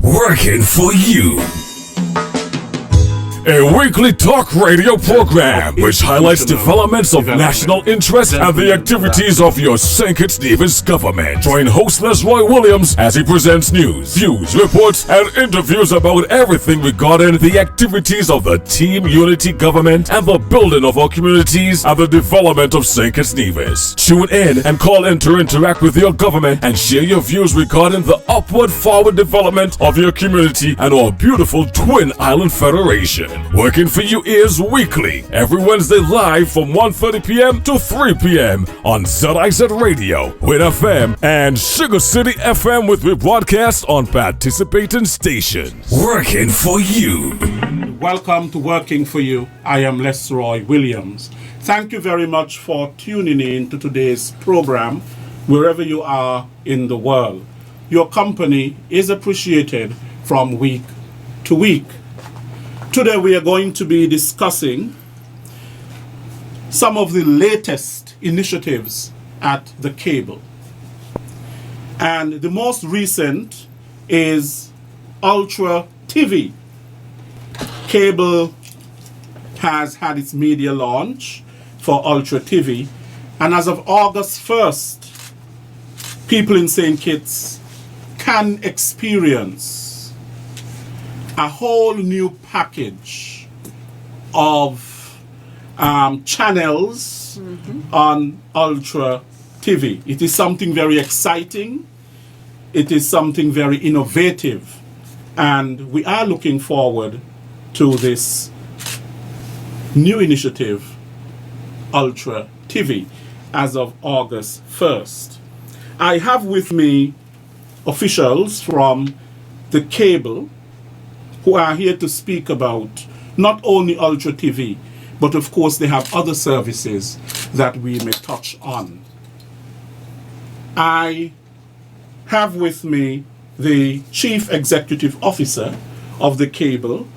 Working for you. A weekly talk radio program which highlights developments of national interest and the activities of your St. Kitts Nevis government. Join host Lesroy Williams as he presents news, views, reports, and interviews about everything regarding the activities of the Team Unity government and the building of our communities and the development of St. Kitts Nevis. Tune in and call in to interact with your government and share your views regarding the upward forward development of your community and our beautiful Twin Island Federation. Working for you is weekly, every Wednesday live from 1:30 p.m. to 3 p.m. on ZIZ Radio, Win FM, and Sugar City FM with rebroadcast on participating stations. Working for you. Welcome to Working for You. I am Lesroy Williams. Thank you very much for tuning in to today's program, wherever you are in the world. Your company is appreciated from week to week. Today we are going to be discussing some of the latest initiatives at the cable. And the most recent is Ultra TV. Cable has had its media launch for Ultra TV, and as of August 1st, people in St. Kitts can experience a whole new package of channels on Ultra TV. It is something very exciting. It is something very innovative. And we are looking forward to this new initiative, Ultra TV, as of August 1st. I have with me officials from the cable who are here to speak about not only Ultra TV, but of course they have other services that we may touch on. I have with me the Chief Executive Officer of the cable,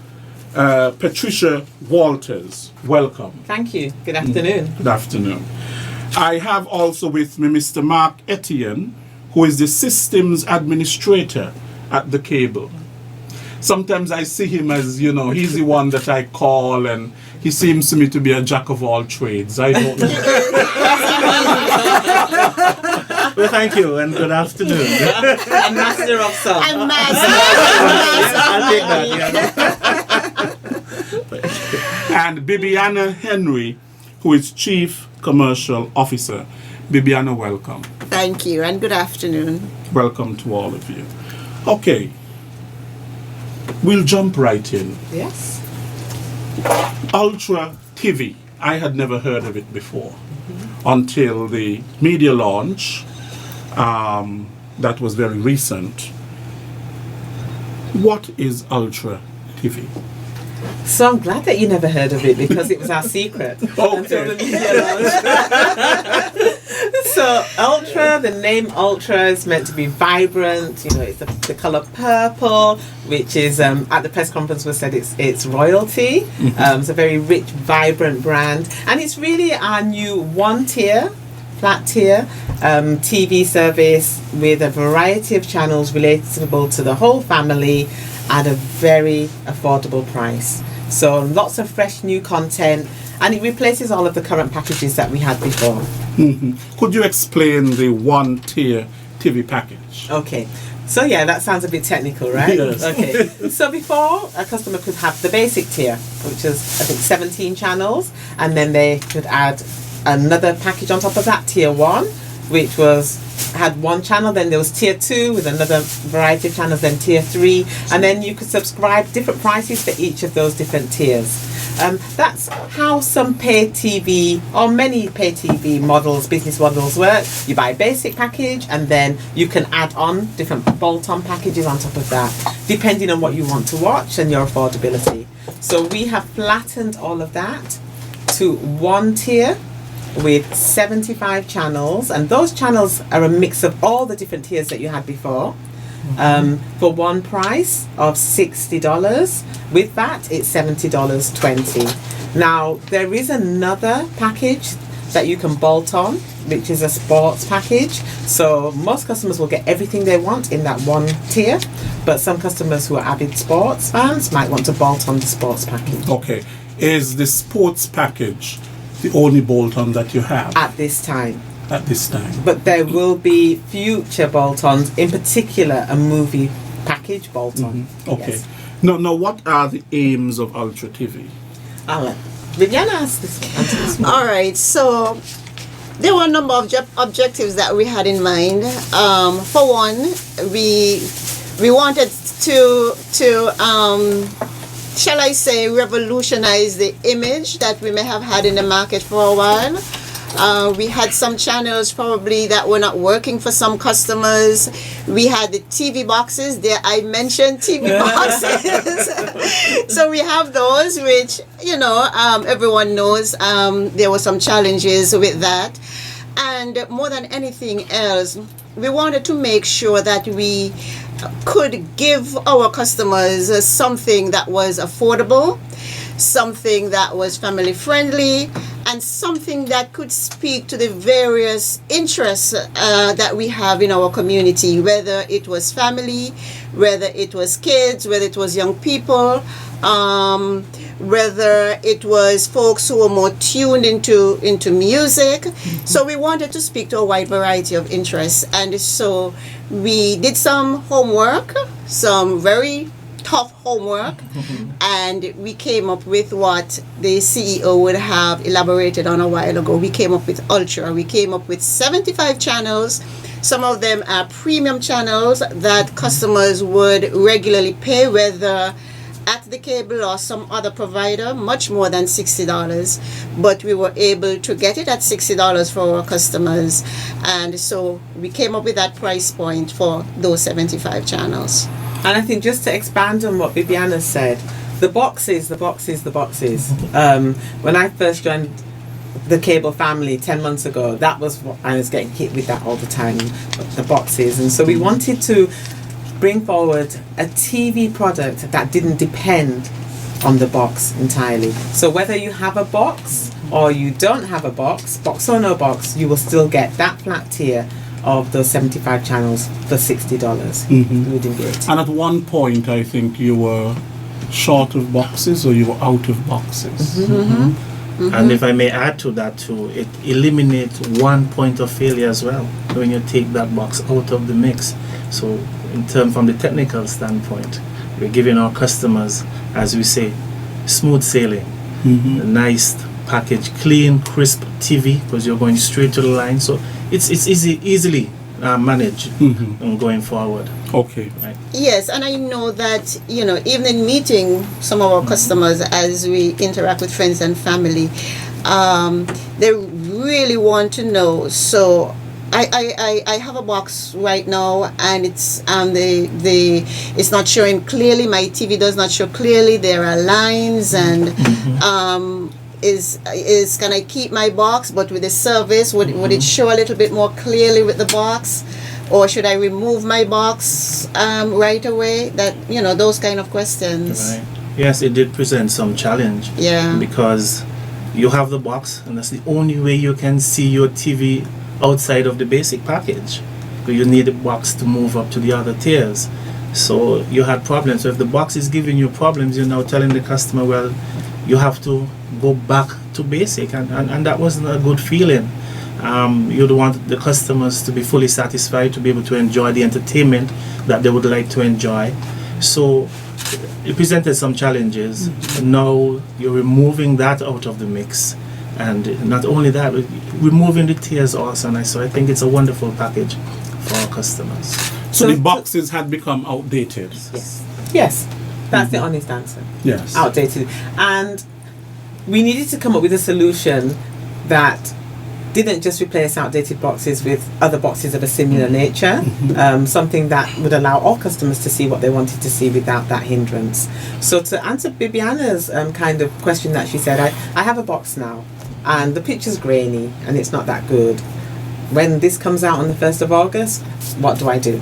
Patricia Walters. Welcome. Thank you. Good afternoon. Good afternoon. I have also with me Mr. Mark Etienne, who is the Systems Administrator at the cable. Sometimes I see him as, he's the one that I call, and he seems to me to be a jack of all trades. I don't know. Well, thank you, and good afternoon. And master of some. And master. I'll take that, And Bibiana Henry, who is Chief Commercial Officer. Bibiana, welcome. Thank you, and good afternoon. Welcome to all of you. Okay. We'll jump right in. Yes. Ultra TV. I had never heard of it before until the media launch. That was very recent. What is Ultra TV? So I'm glad that you never heard of it because it was our secret until the media launched. So Ultra, the name Ultra is meant to be vibrant. It's the color purple, which is at the press conference was said it's royalty. It's a very rich, vibrant brand, and it's really our new flat tier TV service with a variety of channels relatable to the whole family at a very affordable price. So lots of fresh new content, and it replaces all of the current packages that we had before. Could you explain the one-tier TV package? Okay. So yeah, that sounds a bit technical, right? Yes. Okay. So before, a customer could have the basic tier, which is I think 17 channels, and then they could add another package on top of that, tier 1, which had one channel. Then there was tier 2 with another variety of channels, then tier 3, and then you could subscribe different prices for each of those different tiers. That's how some pay TV or many pay TV business models work. You buy a basic package and then you can add on different bolt-on packages on top of that, depending on what you want to watch and your affordability. So we have flattened all of that to one tier with 75 channels, and those channels are a mix of all the different tiers that you had before. For one price of $60. With that, it's $70.20. Now, there is another package. that you can bolt on, which is a sports package. So most customers will get everything they want in that one tier, but some customers who are avid sports fans might want to bolt on the sports package. Okay. Is the sports package the only bolt-on that you have At this time. at this time? But there will be future bolt-ons, in particular a movie package bolt-on. Okay. Yes. Now, what are the aims of Ultra TV? I'll let Viviana answer this one. All right, so there were a number of objectives that we had in mind. For one, we wanted to shall I say, revolutionize the image that we may have had in the market for a while. We had some channels probably that were not working for some customers. We had the TV boxes. There, I mentioned TV boxes. So we have those, which, everyone knows there were some challenges with that. And more than anything else, we wanted to make sure that we could give our customers something that was affordable, something that was family friendly, and something that could speak to the various interests that we have in our community, whether it was family, whether it was kids, whether it was young people, whether it was folks who were more tuned into music. So we wanted to speak to a wide variety of interests, and so we did some homework, some very tough homework, and we came up with what the CEO would have elaborated on a while ago. We came up with Ultra. We came up with 75 channels. Some of them are premium channels that customers would regularly pay, whether at the cable or some other provider, much more than $60. But we were able to get it at $60 for our customers. And so we came up with that price point for those 75 channels. And I think just to expand on what Viviana said, the boxes. When I first joined the cable family 10 months ago, that was what I was getting hit with that all the time, the boxes. And so we wanted to bring forward a TV product that didn't depend on the box entirely. So whether you have a box or you don't have a box or no box, you will still get that flat tier of those 75 channels for $60, including VAT. And at one point, I think you were short of boxes, or you were out of boxes. And if I may add to that too, it eliminates one point of failure as well when you take that box out of the mix. So from the technical standpoint, we're giving our customers, as we say, smooth sailing, a nice package, clean, crisp TV, because you're going straight to the line. So it's easily managed going forward. Okay. Right. Yes, and I know that, even in meeting some of our customers as we interact with friends and family, they really want to know. So I have a box right now, and it's it's not showing clearly. My TV does not show clearly. There are lines, and can I keep my box, but with the service, would it show a little bit more clearly with the box, or should I remove my box right away? That those kind of questions. Right. Yes, it did present some challenge. Yeah. Because you have the box, and that's the only way you can see your TV outside of the basic package. But you need the box to move up to the other tiers. So you had problems. So if the box is giving you problems, you're now telling the customer, well, you have to go back to basic, and that wasn't a good feeling. You'd want the customers to be fully satisfied, to be able to enjoy the entertainment that they would like to enjoy. So it presented some challenges. Now you're removing that out of the mix, and not only that, removing the tiers also. And so I think it's a wonderful package for our customers. So the boxes had become outdated. Yes, that's the honest answer. Yes. Outdated. And we needed to come up with a solution that didn't just replace outdated boxes with other boxes of a similar nature, something that would allow all customers to see what they wanted to see without that hindrance. So to answer Bibiana's kind of question that she said, I have a box now, and the picture's grainy and it's not that good. When this comes out on the 1st of August, what do I do?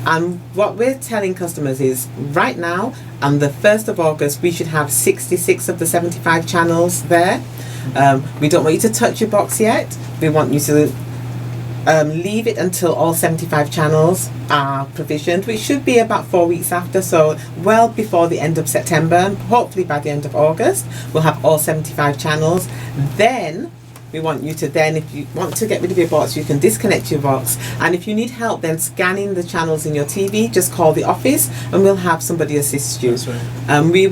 And what we're telling customers is right now, on the 1st of August, we should have 66 of the 75 channels there. We don't want you to touch your box yet. We want you to leave it until all 75 channels are provisioned, which should be about 4 weeks after, so well before the end of September. Hopefully by the end of August, we'll have all 75 channels. Then we want you to if you want to get rid of your box, you can disconnect your box. And if you need help then scanning the channels in your TV, just call the office and we'll have somebody assist you. That's right. We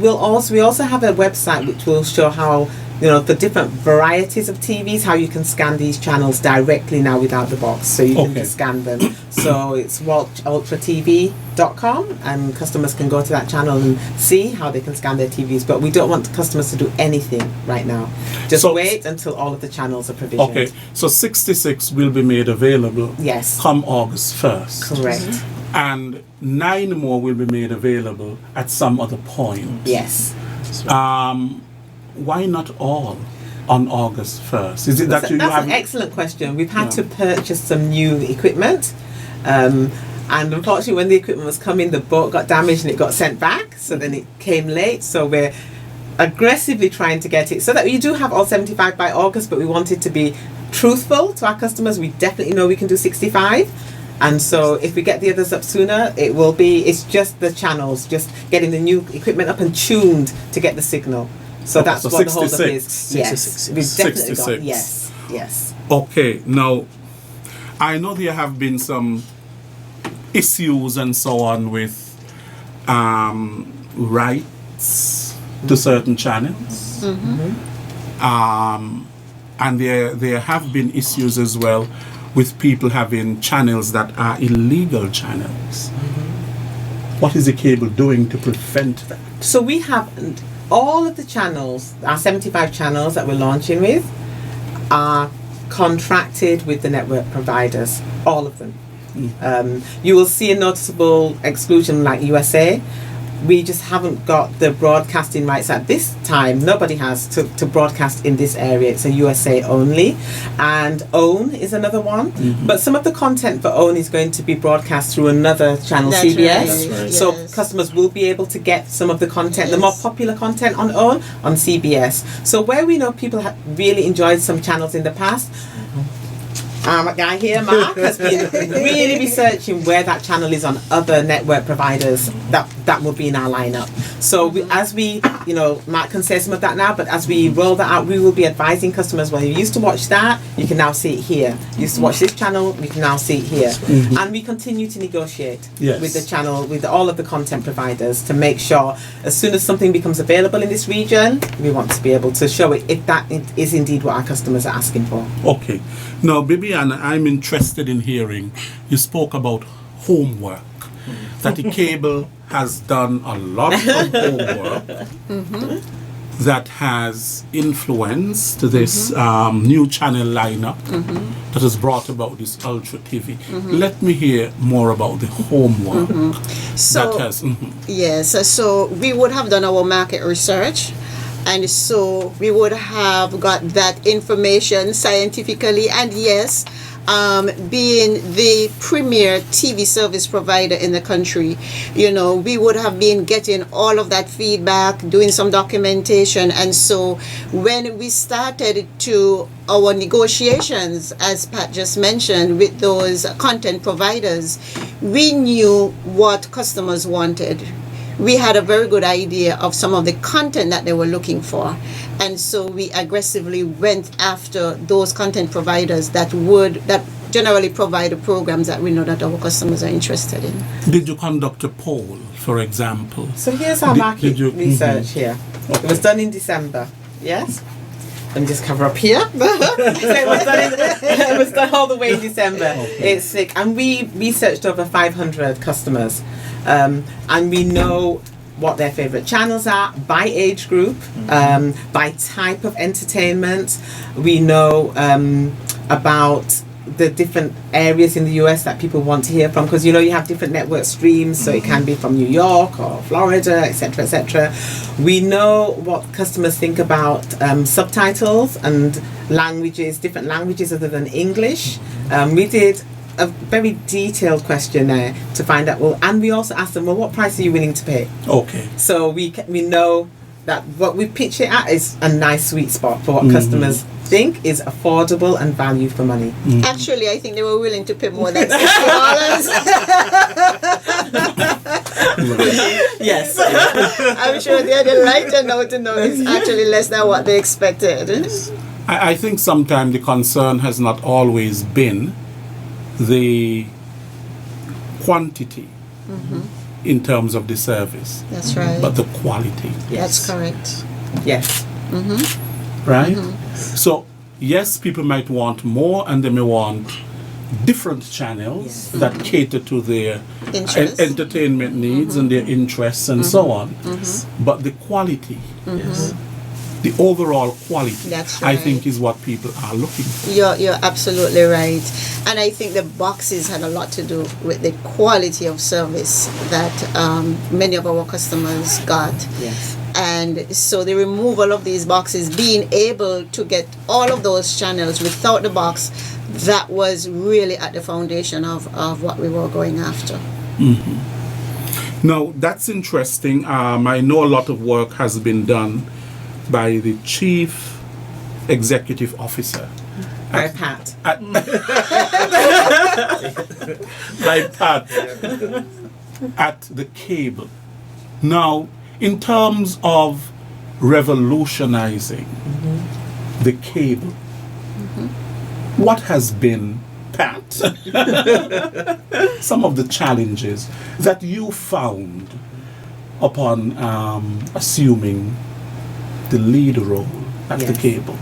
also have a website which will show how, the different varieties of TVs, how you can scan these channels directly now without the box. So you can just scan them. So it's WaltUltraTV.com and customers can go to that channel and see how they can scan their TVs. But we don't want customers to do anything right now. Just wait until all of the channels are provisioned. Okay, so 66 will be made available Yes. come August 1st. Correct. And 9 more will be made available at some other point. Yes. Why not all on August 1st? Is it that That's you have... an excellent question. We've had to purchase some new equipment. And unfortunately, when the equipment was coming, the boat got damaged and it got sent back. So then it came late. So we're aggressively trying to get it so that we do have all 75 by August, but we wanted to be truthful to our customers. We definitely know we can do 65. And so if we get the others up sooner, it's just the channels, just getting the new equipment up and tuned to get the signal. So that's so what the hold up 66. is. Yes, 66. we've definitely got, 66. yes. Okay, now, I know there have been some issues and so on with rights to certain channels. And there have been issues as well with people having channels that are illegal channels. What is the cable doing to prevent that? So we have all of the channels, our 75 channels that we're launching with, are contracted with the network providers, all of them. You will see a noticeable exclusion like USA. We just haven't got the broadcasting rights at this time. Nobody has to broadcast in this area. It's a USA only. And OWN is another one. But some of the content for OWN is going to be broadcast through another channel, That's CBS. right. So Yes. customers will be able to get some of the content, the more popular content on OWN, on CBS. So where we know people have really enjoyed some channels in the past, our guy here, Mark, has been really researching where that channel is on other network providers that will be in our lineup. So Mark can say some of that now, but as we roll that out, we will be advising customers, well, you used to watch that, you can now see it here. You used to watch this channel, you can now see it here. And we continue to negotiate with the channel, with all of the content providers to make sure as soon as something becomes available in this region, we want to be able to show it if that is indeed what our customers are asking for. Okay. Now, Bibiana, I'm interested in hearing, you spoke about homework, that the cable has done a lot of homework that has influenced this new channel lineup that has brought about this Ultra TV. Let me hear more about the homework So, that has... yes, so we would have done our market research. And so we would have got that information scientifically, and yes, being the premier TV service provider in the country, we would have been getting all of that feedback, doing some documentation. And so when we started to our negotiations, as Pat just mentioned, with those content providers, we knew what customers wanted. We had a very good idea of some of the content that they were looking for. And so we aggressively went after those content providers that generally provide the programs that we know that our customers are interested in. Did you conduct a poll, for example? So here's our market research here. It was done in December. Yes? Let me just cover up here. So it was done all the way in December. It's sick. And we researched over 500 customers. And we know what their favorite channels are by age group, by type of entertainment. We know about the different areas in the US that people want to hear from, because you have different network streams, so it can be from New York or Florida, etc., etc. We know what customers think about subtitles and languages, different languages other than English. We did a very detailed questionnaire to find out. Well, and we also ask them, well, what price are you willing to pay? Okay. So we know that what we pitch it at is a nice sweet spot for what customers think is affordable and value for money. Actually, I think they were willing to pay more than $60. Yes. I'm sure they had a lighter note to know it's actually less than what they expected. I think sometimes the concern has not always been the quantity in terms of the service, That's right. but the quality, That's correct. Yes. right? So, yes, people might want more and they may want different channels that cater to their Interests. entertainment needs and their interests and so on. But the quality, Yes. the overall quality, That's I right. think is what people are looking for. You're absolutely right. And I think the boxes had a lot to do with the quality of service that many of our customers got. Yes. And so the removal of these boxes, being able to get all of those channels without the box, that was really at the foundation of what we were going after. Now, that's interesting. I know a lot of work has been done by the Chief Executive Officer. By Pat. By Pat at the cable. Now, in terms of revolutionizing the cable, what has been, Pat, some of the challenges that you found upon assuming the lead role at the Yes. cable?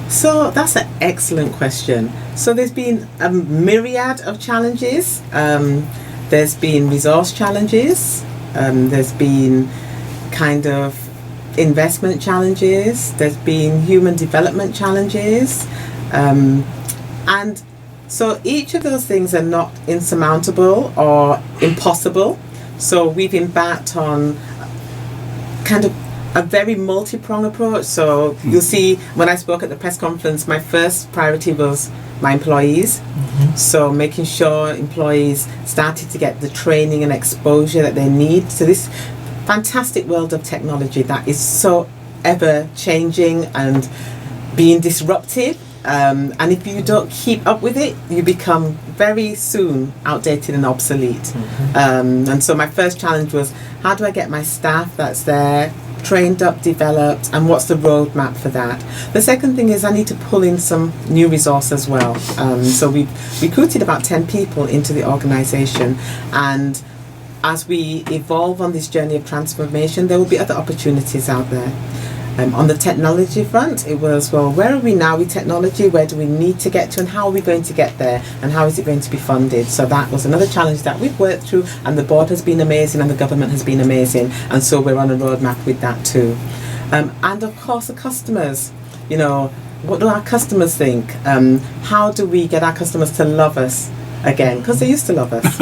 So that's an excellent question. So there's been a myriad of challenges. There's been resource challenges. There's been kind of investment challenges. There's been human development challenges. And so each of those things are not insurmountable or impossible. So we've embarked on kind of a very multi-pronged approach. So you'll see when I spoke at the press conference, my first priority was my employees. So making sure employees started to get the training and exposure that they need to this fantastic world of technology that is so ever changing and being disruptive. And if you don't keep up with it, you become very soon outdated and obsolete. And so my first challenge was, how do I get my staff that's there trained up, developed, and what's the roadmap for that? The second thing is I need to pull in some new resource as well. So we've recruited about 10 people into the organisation, and as we evolve on this journey of transformation, there will be other opportunities out there. On the technology front, it was, well, where are we now with technology? Where do we need to get to, and how are we going to get there, and how is it going to be funded? So that was another challenge that we've worked through, and the board has been amazing and the government has been amazing, and so we're on a roadmap with that too. And of course the customers, you know, what do our customers think? How do we get our customers to love us again? Because they used to love us.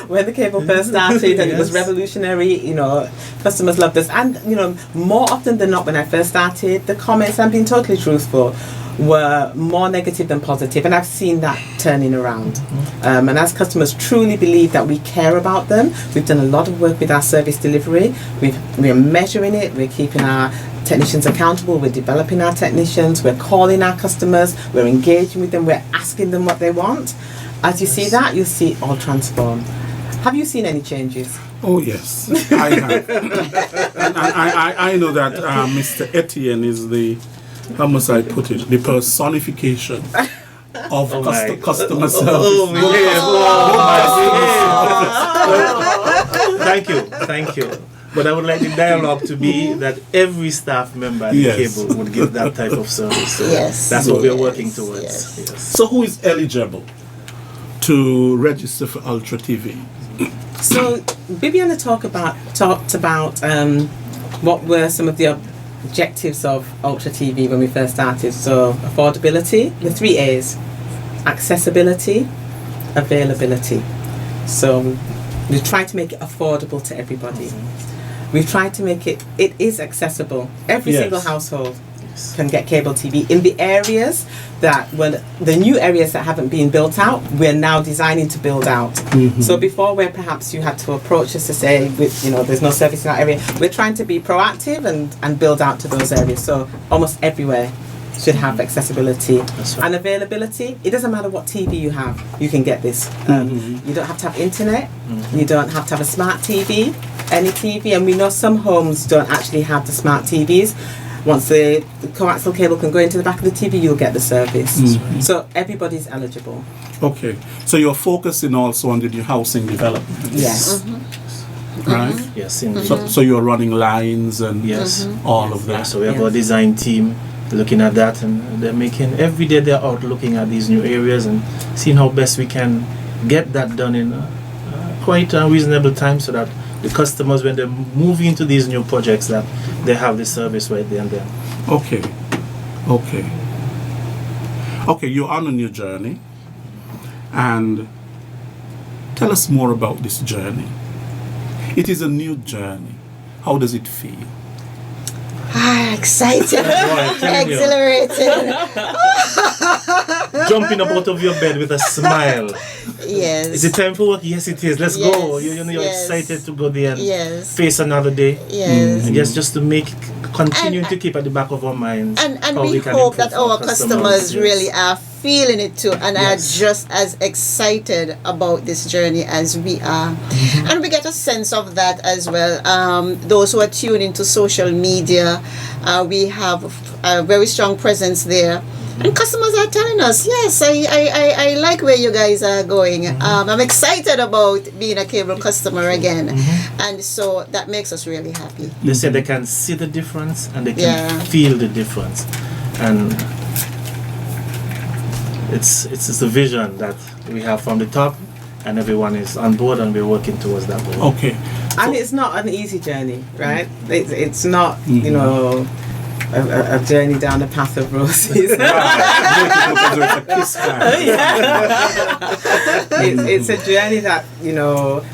When the cable first started and it was revolutionary, you know, customers loved us. And, you know, more often than not when I first started, the comments, I'm being totally truthful, were more negative than positive, and I've seen that turning around. And as customers truly believe that we care about them, we've done a lot of work with our service delivery. We're measuring it, we're keeping our technicians accountable, we're developing our technicians, we're calling our customers, we're engaging with them, we're asking them what they want. As you see that, you'll see it all transform. Have you seen any changes? Oh yes, I have. And I know that Mr. Etienne is the, how must I put it, the personification of customer service. Thank you. But I would like the dialogue to be that every staff member at the Yes. cable would get that type of service. So Yes. that's what we're Yes. working towards. Yes. Yes. So who is eligible to register for Ultra TV? So Bibiana talked about what were some of the objectives of Ultra TV when we first started. So affordability, the 3 A's: accessibility, availability. So we try to make it affordable to everybody. We've tried to make it is accessible. Every Yes. single household can get cable TV. In the areas the new areas that haven't been built out, we're now designing to build out. So before, where perhaps you had to approach us to say, there's no service in that area, we're trying to be proactive and build out to those areas. So almost everywhere should have accessibility and availability. It doesn't matter what TV you have, you can get this. You don't have to have internet, you don't have to have a smart TV, any TV, and we know some homes don't actually have the smart TVs. Once the coaxial cable can go into the back of the TV, you'll get the service. So everybody's eligible. Okay, so you're focusing also on the new housing development. Yes. Right? Yes, indeed. So you're running lines and Yes. all of that. So we have our design team looking at that, and they're making every day they're out looking at these new areas and seeing how best we can get that done in quite a reasonable time, so that the customers, when they move into these new projects, that they have the service right there and then. Okay, you're on a new journey, and tell us more about this journey. It is a new journey. How does it feel? Excited, Right, tell me. exhilarated. Jumping up out of your bed with a smile. Yes. Is it time for work? Yes, it is. Let's go. You're Yes. excited to go there and Yes. face another day. Yes. And just to continue And- to keep at the back of our minds. And how we can hope improve that our customers yes. really are feeling it too, and are Yes. just as excited about this journey as we are. And we get a sense of that as well. Those who are tuned into social media, we have a very strong presence there. And customers are telling us, yes, I like where you guys are going. I'm excited about being a cable customer again. And so that makes us really happy. They say they can see the difference and they can Yeah. feel the difference. And it's the vision that we have from the top, and everyone is on board and we're working towards that goal. Okay. And it's not an easy journey, right? It's not, a journey down the path of roses. It's a journey that,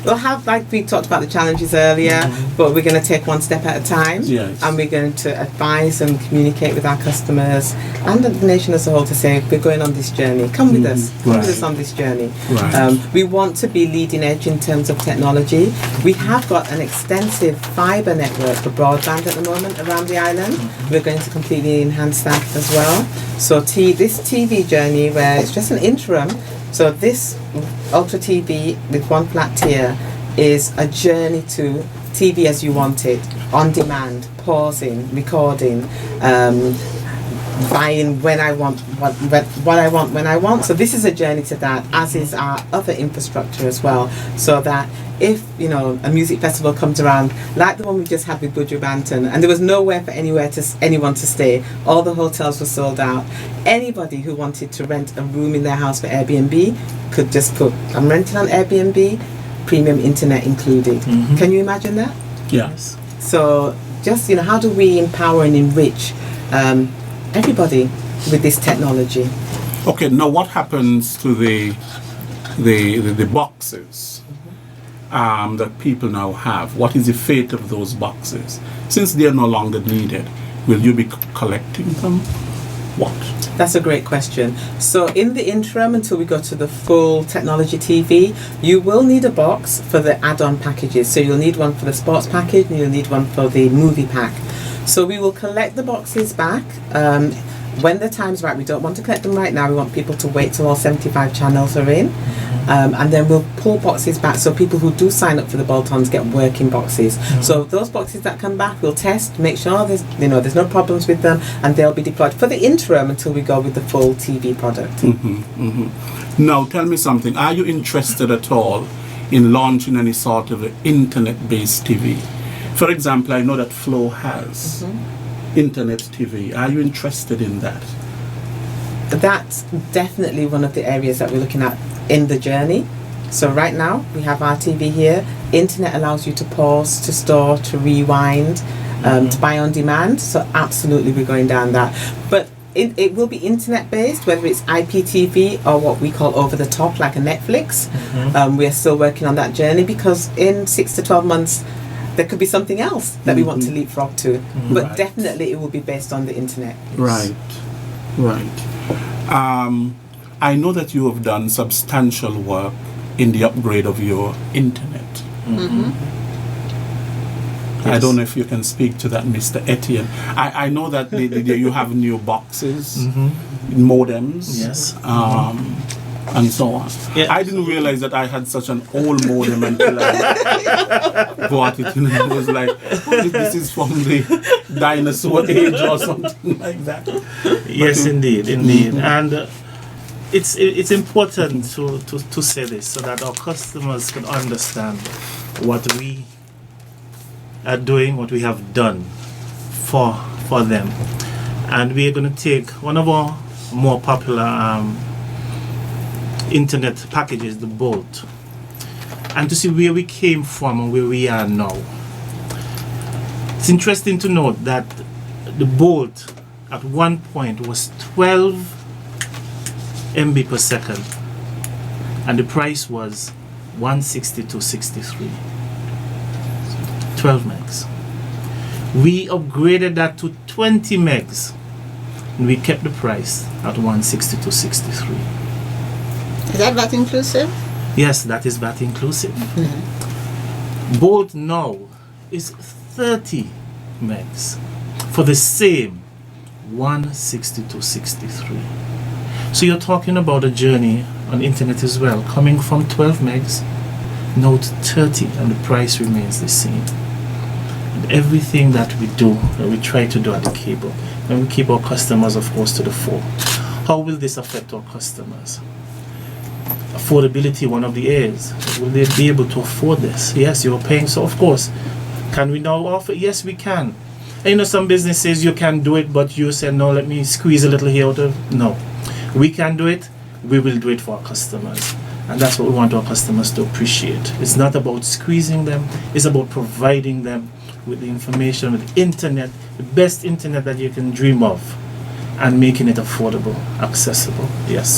we'll have, like we talked about the challenges earlier, but we're going to take one step at a time. Yes. And we're going to advise and communicate with our customers and the nation as a whole to say, we're going on this journey. Come with us. Come with us on this journey. Right. We want to be leading edge in terms of technology. We have got an extensive fibre network for broadband at the moment around the island. We're going to completely enhance that as well. So this TV journey, where it's just an interim, so this Ultra TV with one flat tier is a journey to TV as you want it, on demand, pausing, recording, buying when I want, what I want when I want. So this is a journey to that, as is our other infrastructure as well, so that if a music festival comes around, like the one we just had with Budju Banton, and there was nowhere for anyone to stay, all the hotels were sold out. Anybody who wanted to rent a room in their house for Airbnb could just put, I'm renting on Airbnb, premium internet included. Can you imagine that? Yes. So just how do we empower and enrich everybody with this technology? Okay. Now, what happens to the boxes that people now have? What is the fate of those boxes? Since they are no longer needed, will you be collecting them? What? That's a great question. So in the interim, until we go to the full technology TV, you will need a box for the add-on packages. So you'll need one for the sports package and you'll need one for the movie pack. So we will collect the boxes back when the time's right. We don't want to collect them right now. We want people to wait till all 75 channels are in. And then we'll pull boxes back, so people who do sign up for the bolt-ons get working boxes. So those boxes that come back, we'll test, make sure there's no problems with them, and they'll be deployed for the interim until we go with the full TV product. Now, tell me something. Are you interested at all in launching any sort of internet-based TV? For example, I know that Flow has internet TV. Are you interested in that? That's definitely one of the areas that we're looking at in the journey. So right now we have our TV here. Internet allows you to pause, to store, to rewind, to buy on demand. So absolutely we're going down that. But it will be internet based, whether it's IPTV or what we call over the top, like a Netflix. We're still working on that journey, because in 6 to 12 months there could be something else that we want to leapfrog to. But Right. definitely it will be based on the internet. Right. I know that you have done substantial work in the upgrade of your internet. I don't know if you can speak to that, Mr. Etienne. I know that you have new boxes, modems, Yes. and so on. Yeah. I didn't realize that I had such an old modem until I bought it, and I was like, this is from the dinosaur age or something like that. Yes, indeed. And it's important to say this so that our customers can understand what we are doing, what we have done for them. And we're going to take one of our more popular internet packages, the Bolt, and to see where we came from and where we are now. It's interesting to note that the Bolt at one point was 12 MB per second, and the price was 162.63. 12 megs. We upgraded that to 20 megs, and we kept the price at 162.63. Is that inclusive? Yes, that is VAT inclusive. Bolt now is 30 megs for the same 162.63. So you're talking about a journey on internet as well, coming from 12 megs now to 30, and the price remains the same. And everything that we do, that we try to do at the cable, and we keep our customers, of course, to the fore. How will this affect our customers? Affordability, one of the A's. Will they be able to afford this? Yes, you're paying, so of course. Can we now offer? Yes, we can. And you know, some businesses you can do it, but you say, no, let me squeeze a little here out of. No. We can do it, we will do it for our customers. And that's what we want our customers to appreciate. It's not about squeezing them, it's about providing them with the information, with the internet, the best internet that you can dream of, and making it affordable, accessible. Yes,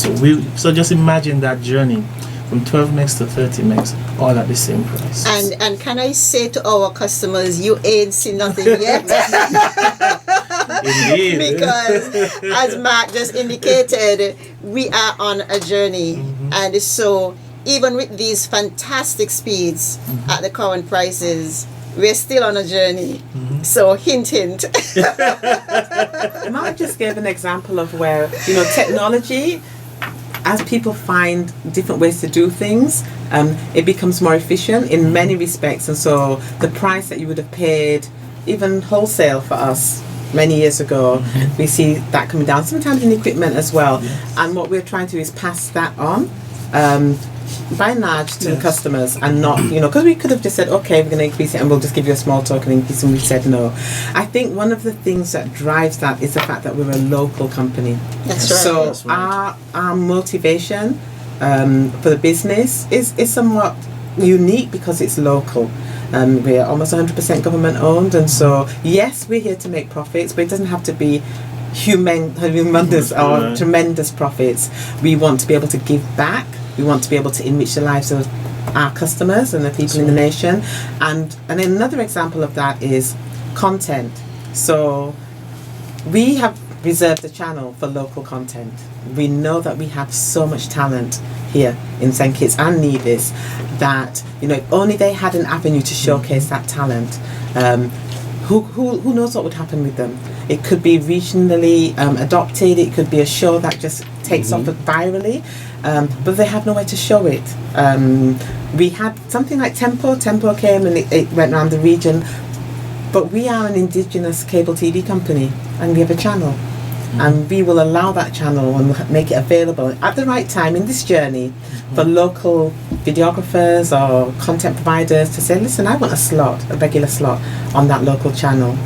so just imagine that journey from 12 megs to 30 megs, all at the same price. And can I say to our customers, you ain't seen nothing yet? Indeed. Because as Mark just indicated, we are on a journey, and so even with these fantastic speeds at the current prices, we're still on a journey. So hint hint. Mark just gave an example of where, technology, as people find different ways to do things, it becomes more efficient in many respects. And so the price that you would have paid, even wholesale for us many years ago, we see that coming down, sometimes in equipment as well. Yes. And what we're trying to do is pass that on by and large to the Yes. customers, and not, because we could have just said, okay, we're going to increase it and we'll just give you a small token increase, and we said no. I think one of the things that drives that is the fact that we're a local company. That's right. So That's right. our motivation for the business is somewhat unique because it's local. We're almost 100% government owned, and so yes, we're here to make profits, but it doesn't have to be humongous or Right. tremendous profits. We want to be able to give back. We want to be able to enrich the lives of our customers and the people in the nation. And another example of that is content. So we have reserved the channel for local content. We know that we have so much talent here in St. Kitts and Nevis that, if only they had an avenue to showcase that talent, who knows what would happen with them. It could be regionally adopted, it could be a show that just takes off virally, but they have nowhere to show it. We had something like Tempo came and it went around the region, but we are an indigenous cable TV company and we have a channel. And we will allow that channel and make it available at the right time in this journey for local videographers or content providers to say, listen, I want a regular slot on that local channel.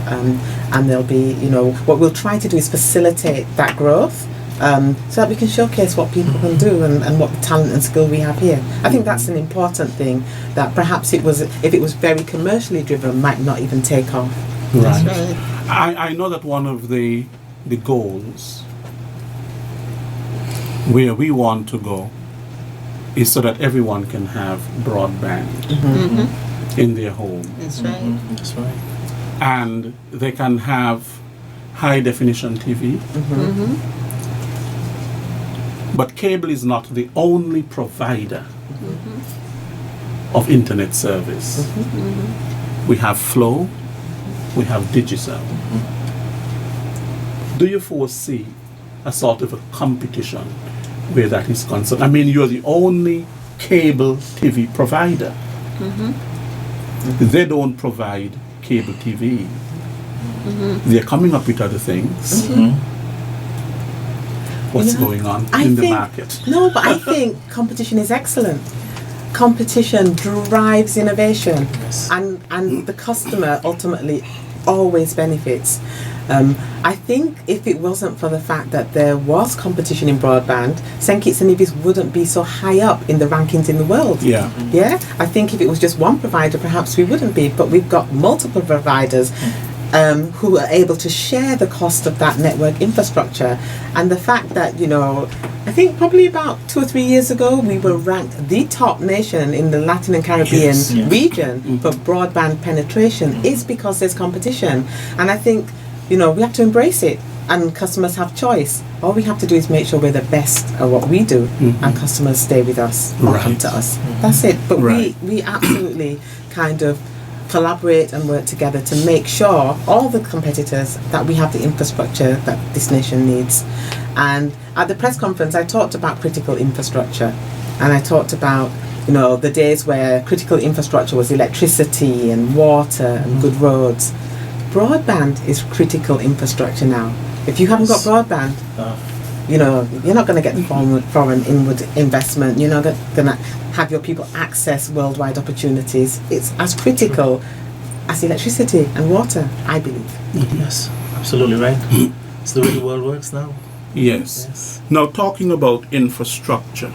And there'll be, what we'll try to do is facilitate that growth so that we can showcase what people can do and what talent and skill we have here. I think that's an important thing that perhaps if it was very commercially driven, might not even take off. Right. Right. I know that one of the goals where we want to go is so that everyone can have broadband. in their home. That's right. That's right. And they can have high definition TV. But cable is not the only provider of internet service. We have Flow, we have Digicel. Do you foresee a sort of a competition where that is concerned? I mean, you're the only cable TV provider. They don't provide cable TV. They're coming up with other things. What's You know, going on I in the think- market? No, but I think competition is excellent. Competition drives innovation, Yes. and the customer ultimately always benefits. I think if it wasn't for the fact that there was competition in broadband, St. Kitts and Nevis wouldn't be so high up in the rankings in the world. Yeah. Yeah, I think if it was just one provider, perhaps we wouldn't be, but we've got multiple providers who are able to share the cost of that network infrastructure. And the fact that, you know, I think probably about 2 or 3 years ago, we were ranked the top nation in the Latin and Caribbean Yes. Yeah. region for broadband penetration is because there's competition. And I think, you know, we have to embrace it. And customers have choice. All we have to do is make sure we're the best at what we do, and customers stay with us or come Right. to us. That's it. But Right. we absolutely kind of collaborate and work together to make sure all the competitors that we have the infrastructure that this nation needs. And at the press conference, I talked about critical infrastructure, and I talked about, you know, the days where critical infrastructure was electricity and water and good roads. Broadband is critical infrastructure now. If you haven't got broadband, you know, you're not going to get the foreign inward investment. You're not going to have your people access worldwide opportunities. It's as critical as electricity and water, I believe. Yes, absolutely right. It's the way the world works now. Yes. Yes. Now, talking about infrastructure,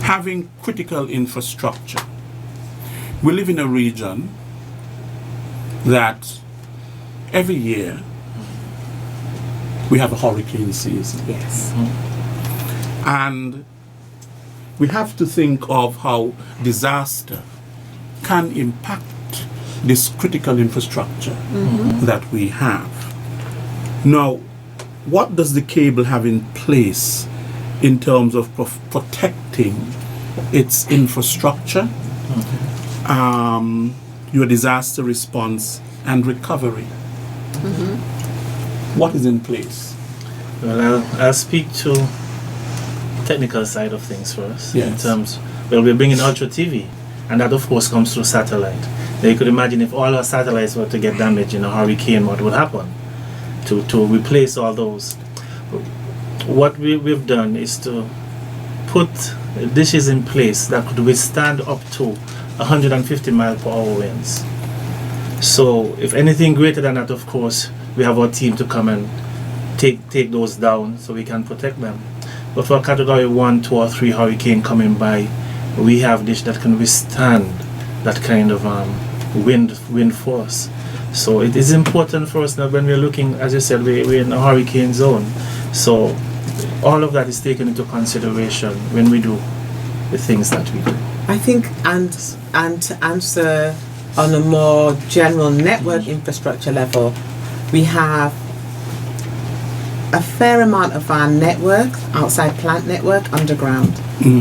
having critical infrastructure, we live in a region that every year we have a hurricane season. Yes. And we have to think of how disaster can impact this critical infrastructure that we have. Now, what does the cable have in place in terms of protecting its infrastructure, your disaster response and recovery? What is in place? Well, I'll speak to technical side of things first. Yes. In terms, well, we're bringing Ultra TV, and that of course comes through satellite. Now you could imagine if all our satellites were to get damaged in a hurricane, what would happen? To replace all those. What we've done is to put dishes in place that could withstand up to 150 mile per hour winds. So if anything greater than that, of course, we have our team to come and take those down so we can protect them. But for category 1, 2 or 3 hurricane coming by, we have dish that can withstand that kind of wind force. So it is important for us that when we're looking, as you said, we're in a hurricane zone. So all of that is taken into consideration when we do the things that we do. I think, and to answer on a more general network infrastructure level, we have a fair amount of our network, outside plant network, underground.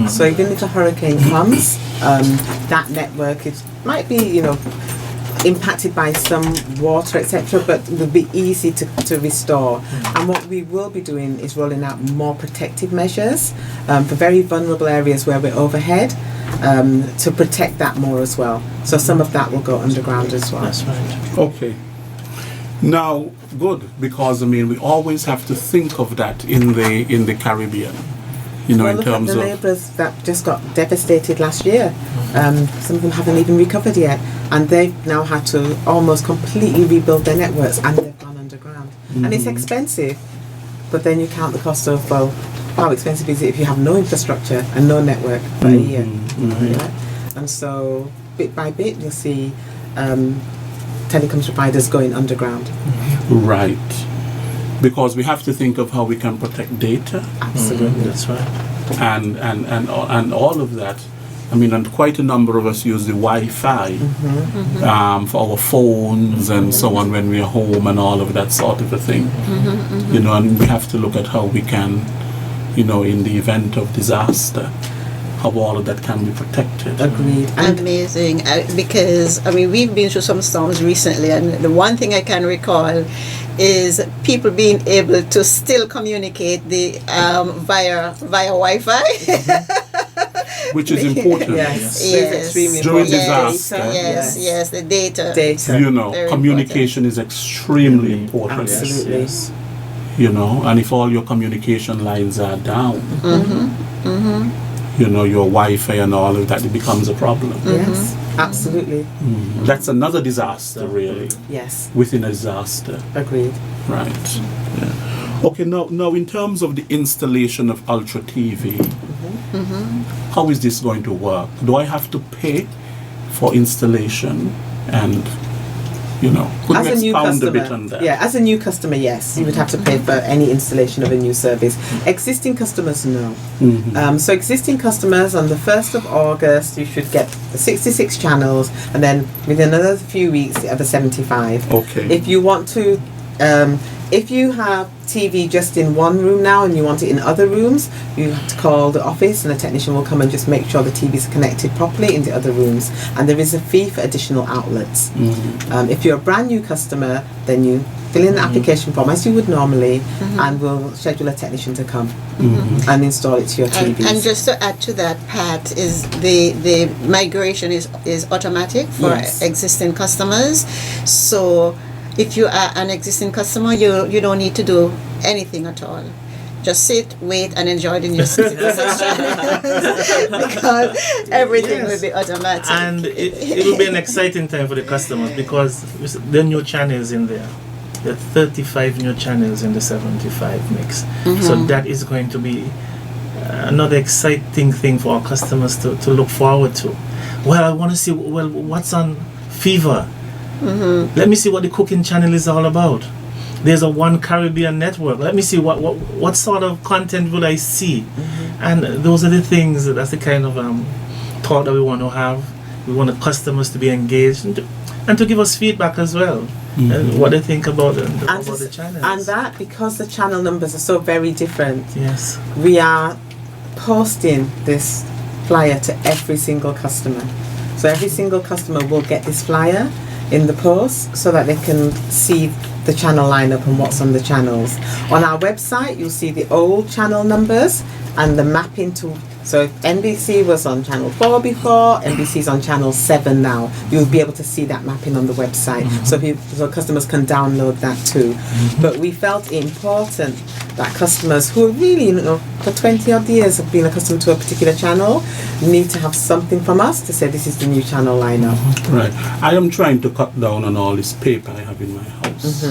So even if a hurricane comes, that network might be, you know, impacted by some water, etc., but will be easy to restore. And what we will be doing is rolling out more protective measures for very vulnerable areas where we're overhead, to protect that more as well. So some of that will go underground as well. That's right. Okay. Now, good, because I mean we always have to think of that in the Caribbean, you know, Well, in look at terms the of neighbours that just got devastated last year. Some of them haven't even recovered yet, and they've now had to almost completely rebuild their networks, and they've gone underground. And it's expensive, but then you count the cost of, well, how expensive is it if you have no infrastructure and no network for a year? Yeah? And so, bit by bit, you'll see telecoms providers going underground. right, because we have to think of how we can protect data Absolutely. That's right. and all of that I mean, and quite a number of us use the Wi-Fi for our phones and so on when we're home and all of that sort of a thing. You know, and we have to look at how we can, you know, in the event of disaster, how all of that can be protected. Agreed. And Amazing, because I mean we've been through some storms recently, and the one thing I can recall is people being able to still communicate via Wi-Fi. Which is important. yes, Yes. it's extremely During important. disaster. Yes, the data. Data. You know, Very communication is extremely important. Absolutely. Yes. You know, and if all your communication lines are down, you know, your Wi-Fi and all of that, it becomes a problem. Yes, absolutely. That's another disaster, really, Yes, within a disaster. agreed. Right. Yeah. Okay, now in terms of the installation of Ultra TV, how is this going to work? Do I have to pay for installation? And, you know, could As you a new expound a customer, bit on that? yeah, as a new customer, yes, you would have to pay for any installation of a new service. Existing customers, no. So existing customers, on the 1st of August, you should get the 66 channels, and then within another few weeks, the other 75. Okay. If you want to, if you have TV just in one room now and you want it in other rooms, you have to call the office and a technician will come and just make sure the TVs are connected properly in the other rooms. And there is a fee for additional outlets. If you're a brand new customer, then you fill in the application form as you would normally, and we'll schedule a technician to come and install it to your TVs. And just to add to that, Pat, is the migration is automatic for Yes. existing customers. So if you are an existing customer, you don't need to do anything at all. Just sit, wait, and enjoy the new because everything will be automatic. And it will be an exciting time for the customers because there are new channels in there. There are 35 new channels in the 75 mix. So that is going to be another exciting thing for our customers to look forward to. Well, I want to see, what's on Fever? Let me see what the cooking channel is all about. There's a One Caribbean network. Let me see what sort of content will I see. And those are the things, that's the kind of thought that we want to have. We want the customers to be engaged and to give us feedback as well. And what they think about the channels. And that, because the channel numbers are so very different, Yes. we are posting this flyer to every single customer. So every single customer will get this flyer in the post so that they can see the channel lineup and what's on the channels. On our website, you'll see the old channel numbers and the mapping to. So if NBC was on channel 4 before, NBC's on channel 7 now. You'll be able to see that mapping on the website, so customers can download that too. But we felt it important that customers who really, you know, for 20 odd years have been accustomed to a particular channel need to have something from us to say this is the new channel lineup. Right. I am trying to cut down on all this paper I have in my house.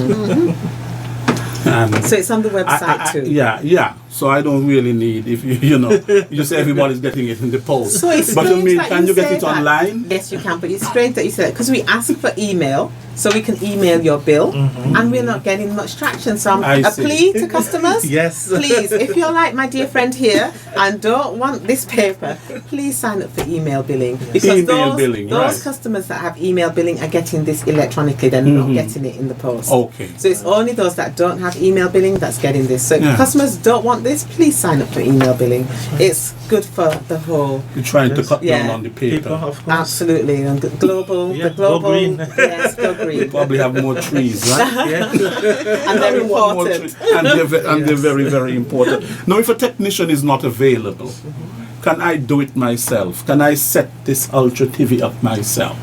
And So it's on the website too. Yeah. So I don't really need, if you know, you say everybody's getting it in the post. So it's but strange mean, that can you get say it that. online? Yes, you can, but it's strange that you said, because we ask for email, so we can email your bill, and we're not getting much traction. So I a see. plea to customers, Yes. please, if you're like my dear friend here and don't want this paper, please sign up for email billing. Because Email billing, those right. customers that have email billing are getting this electronically, they're not getting it in the post. Okay. So it's only those that don't have email billing that's getting this. So if Yeah. customers don't want this, please sign up for email billing. It's good for the whole. You're trying to cut Yeah. down on the paper. People, of course. Absolutely, and global, Yeah, the global, go green. yes, go You green, probably have more trees, right? Yeah. and they're More important. trees. And they're very, very important. Now, if a technician is not available, can I do it myself? Can I set this Ultra TV up myself?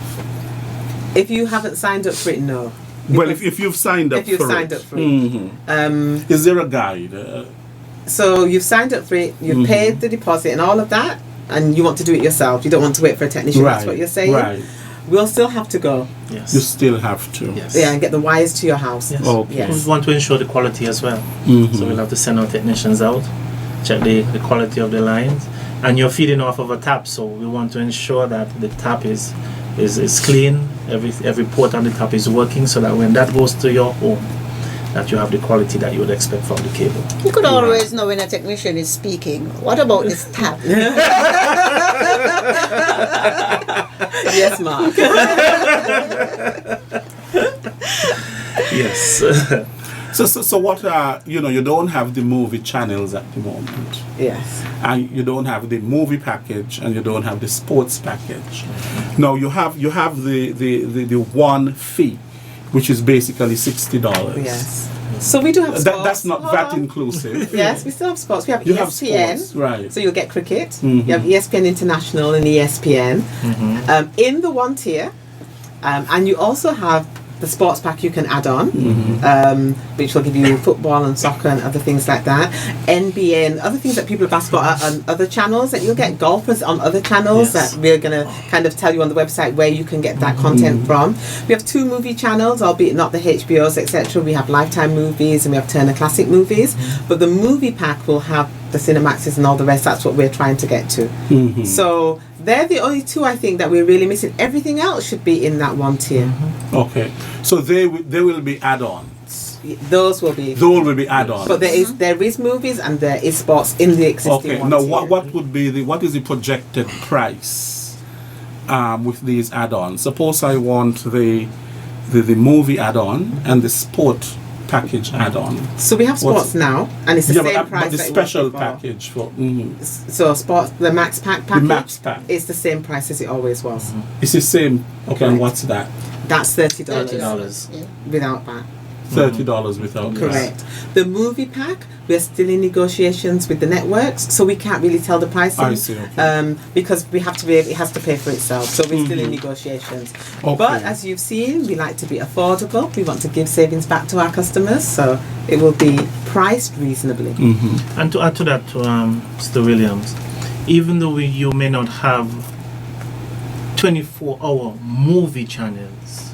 If you haven't signed up for it, no. Well, if you've signed up If you've for signed it. up for it. Is there a guide? So you've signed up for it, you've paid the deposit and all of that, and you want to do it yourself. You don't want to wait for a technician. That's what you're saying. Right. We'll still have to go, Yes. You still have to. Yes. yeah, and get the wires to your house. Yes. Okay. Yes. We want to ensure the quality as well. So we'll have to send our technicians out, check the quality of the lines. And you're feeding off of a tap, so we want to ensure that the tap is clean, every port on the tap is working, so that when that goes to your home, that you have the quality that you would expect from the cable. You could always know when a technician is speaking. What about this tap? Yes, Mark. Yes. So what you don't have the movie channels at the moment. Yes. And you don't have the movie package and you don't have the sports package. No, you have the one fee, which is basically $60. Yes. So we do have sports. That's not Hold that on. inclusive. Yes, we still have sports. We have You ESPN. have sports, right. So you'll get cricket. Mhm. You have ESPN International and ESPN. In the one tier. And you also have the sports pack you can add on, which will give you football and soccer and other things like that. NBA and other things that people have asked for are on other channels. That you'll get golfers on other channels Yes. that we're going to kind of tell you on the website where you can get that content from. We have 2 movie channels, albeit not the HBOs, etc. We have Lifetime movies and we have Turner Classic movies. But the movie pack will have the Cinemaxes and all the rest. That's what we're trying to get to. So they're the only 2 I think that we're really missing. Everything else should be in that one tier. Okay. So they will be add-ons. Those will be. Those will be add-ons. But there is movies and there is sports in the existing Okay. one Now, tier. what is the projected price with these add-ons? Suppose I want the movie add-on and the sport package add-on. So we have sports What's- now, and it's the same but price. the that it was special before. package for So sports, the Max Pack package. Max Pack. It's the same price as it always was. it's the same. Okay. And what's that? That's $30 $30. Yeah. without that. $30 without that. Correct. The movie pack, we're still in negotiations with the networks, so we can't really tell the pricing. I see, okay. Because we have to it has to pay for itself. So we're still in negotiations. Okay. But as you've seen, we like to be affordable. We want to give savings back to our customers, so it will be priced reasonably. And to add to that, Mr. Williams, even though you may not have 24-hour movie channels,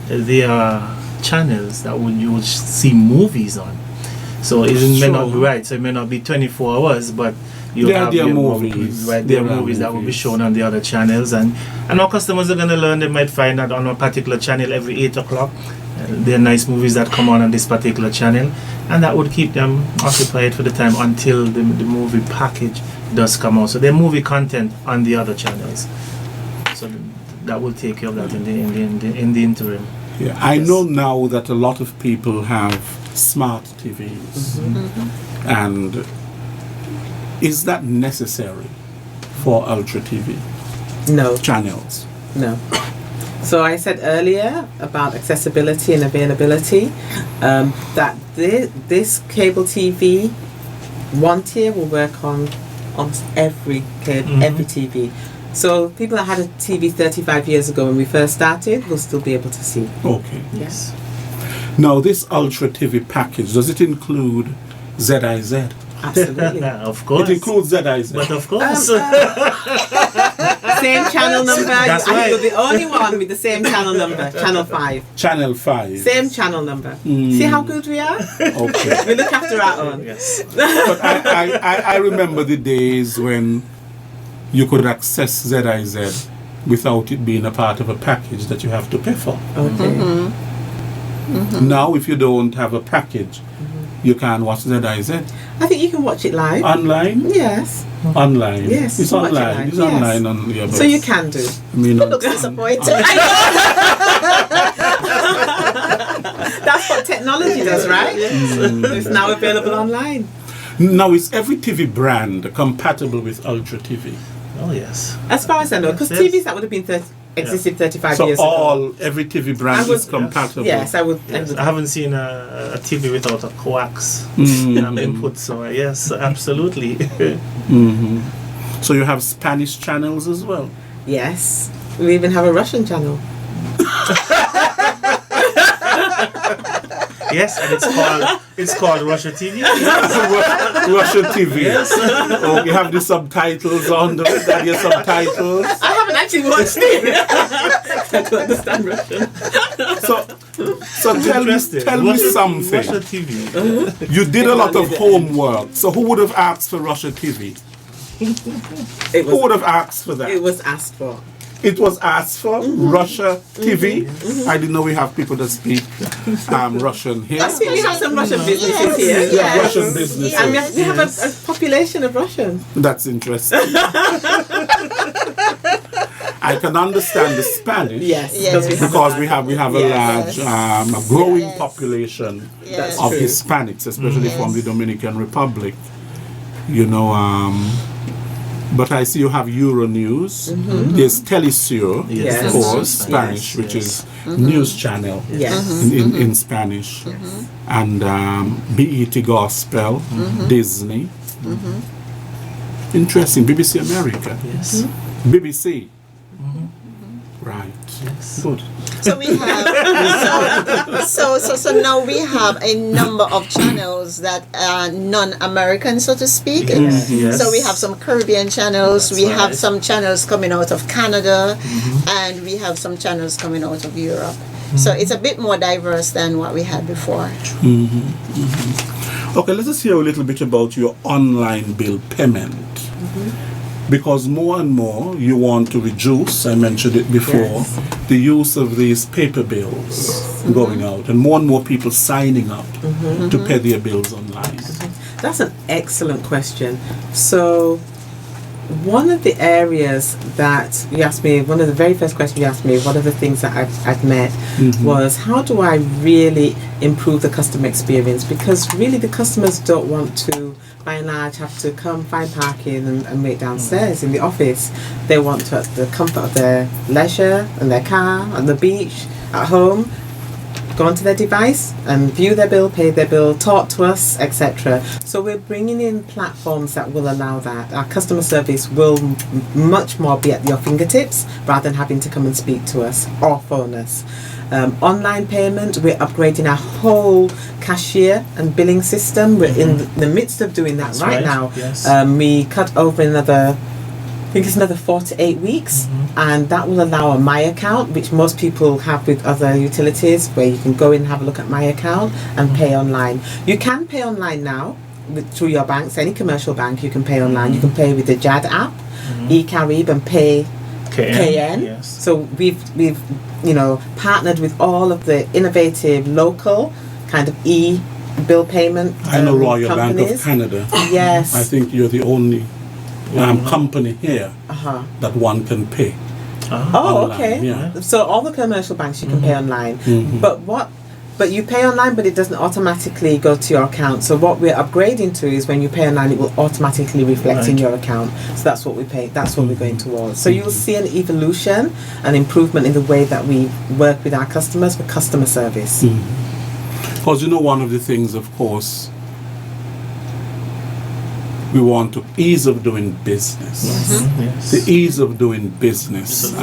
there are channels that you would see movies on. So it may not be Sure. right. So it may not be 24 hours, but you There- have there are your movies. right? There There are are movies that will be movies. shown on the other channels, and our customers are going to learn. They might find that on a particular channel every 8 o'clock. There are nice movies that come on this particular channel, and that would keep them occupied for the time until the movie package does come out. So there are movie content on the other channels. So that will take care of that in the interim. Yeah, I know now that a lot of people have smart TVs, and is that necessary for Ultra TV No. channels? No. So I said earlier about accessibility and availability, that this cable TV one tier will work on almost every every TV. So people that had a TV 35 years ago when we first started will still be able to see. Okay. Yes. Now, this Ultra TV package, does it include ZIZ? Absolutely. Of course. It includes ZIZ. But of course. Same channel number. That's I think right. you're the only one with the same channel number, channel 5. Channel 5. Same channel number. See how good we are? Okay. We look after our own. Yes. But I remember the days when you could access ZIZ without it being a part of a package that you have to pay for. Okay. Now, if you don't have a package, you can watch ZIZ I think you can watch it live. online. Yes. Online. Yes, It's you can watch it online. live, It's yes. online on your So you can do. I mean, Looks disappointed. That's what technology does, right? It's now available online. now, is every TV brand compatible with Ultra TV? Oh yes. As far as I know, because Yes. TVs that would have been existed 35 So years ago. every TV brand I would- is compatible. Yes, I would. Yes, I haven't seen a TV without a coax input, so yes, absolutely. So you have Spanish channels as well. Yes. We even have a Russian channel. Yes, and it's called Russia TV. Russian TV. Yes. Oh, you have the subtitles on the your subtitles. I haven't actually watched it. I don't understand Russian. So tell me Russia something. TV. You did a lot of homework. So who would have asked for Russia TV? It Who would was, have asked for that? it was asked for. It was asked for Russia TV. I didn't know we have people that speak Russian here. I think we have some Russian businesses Yes. here. Yeah, Yes. Russian businesses. And we have a population of Russians. That's interesting. I can understand the Spanish. Yes, Yes. Because we have a Yes. large, a growing Yes. population Yes. of true. Hispanics, especially from the Dominican Republic. You know, but I see you have Euronews. There's Telesur, Yes. of course, Yes. Spanish, which is news channel Yes. in Spanish, and BET Gospel, Disney. Interesting, BBC America, Yes. BBC. Right. Good. So we have so now we have a number of channels that are non-American, so to speak. Yes. So we have some Caribbean channels. That's we have right. some channels coming out of Canada, and we have some channels coming out of Europe. So it's a bit more diverse than what we had before. Okay, let us hear a little bit about your online bill payment. Because more and more you want to reduce, I mentioned it before, Yes. the use of these paper bills going out, and more people signing up to pay their bills online. That's an excellent question. So, one of the areas that you asked me, one of the very first questions you asked me, one of the things that I've met was how do I really improve the customer experience? Because really the customers don't want to, by and large, have to come find parking and wait downstairs in the office. They want to, the comfort of their leisure and their car, on the beach, at home, go onto their device and view their bill, pay their bill, talk to us, etc. So we're bringing in platforms that will allow that. Our customer service will much more be at your fingertips rather than having to come and speak to us or phone us. Online payment, we're upgrading our whole cashier and billing system. We're in the midst of doing that That's right right, now. yes. We cut over another, I think it's another 4 to 8 weeks, and that will allow a My Account, which most people have with other utilities, where you can go in and have a look at My Account and pay online. You can pay online now through your banks, any commercial bank you can pay online. You can pay with the JAD app, eCarib, and pay KN. Yes. So we've partnered with all of the innovative local kind of bill payment I know Royal Bank companies. of Canada. Yes. I think you're the only company here Uh-huh. that one can pay. Oh, online, okay. yeah. So all the commercial banks you can pay online, but you pay online, but it doesn't automatically go to your account. So what we're upgrading to is when you pay online, it will automatically reflect in Right. your account. So that's what we pay. That's what we're going towards. So you'll see an evolution, an improvement in the way that we work with our customers for customer service. Because you know, one of the things, of course, we want to ease of doing business. Yes. The ease of doing business.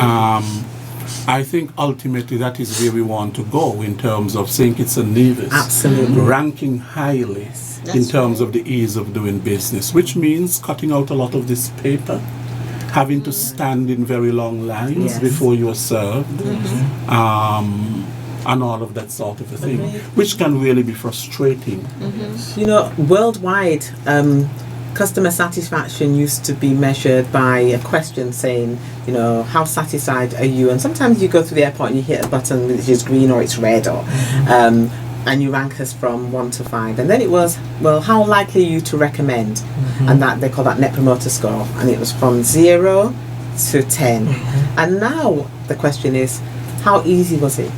I think ultimately that is where we want to go in terms of St. Kitts and Nevis Absolutely. ranking highly in That's terms of the ease of doing business, which means cutting out a lot of this paper, having to stand in very long lines Yes. before you are served, and all of that sort of a thing, which can really be frustrating. You know, worldwide, customer satisfaction used to be measured by a question saying, you know, how satisfied are you? And sometimes you go through the airport and you hit a button which is green or it's red, or and you rank us from 1 to 5. And then it was, well, how likely are you to recommend? And that they call that Net Promoter Score. And it was from 0 to 10. And now the question is, how easy was it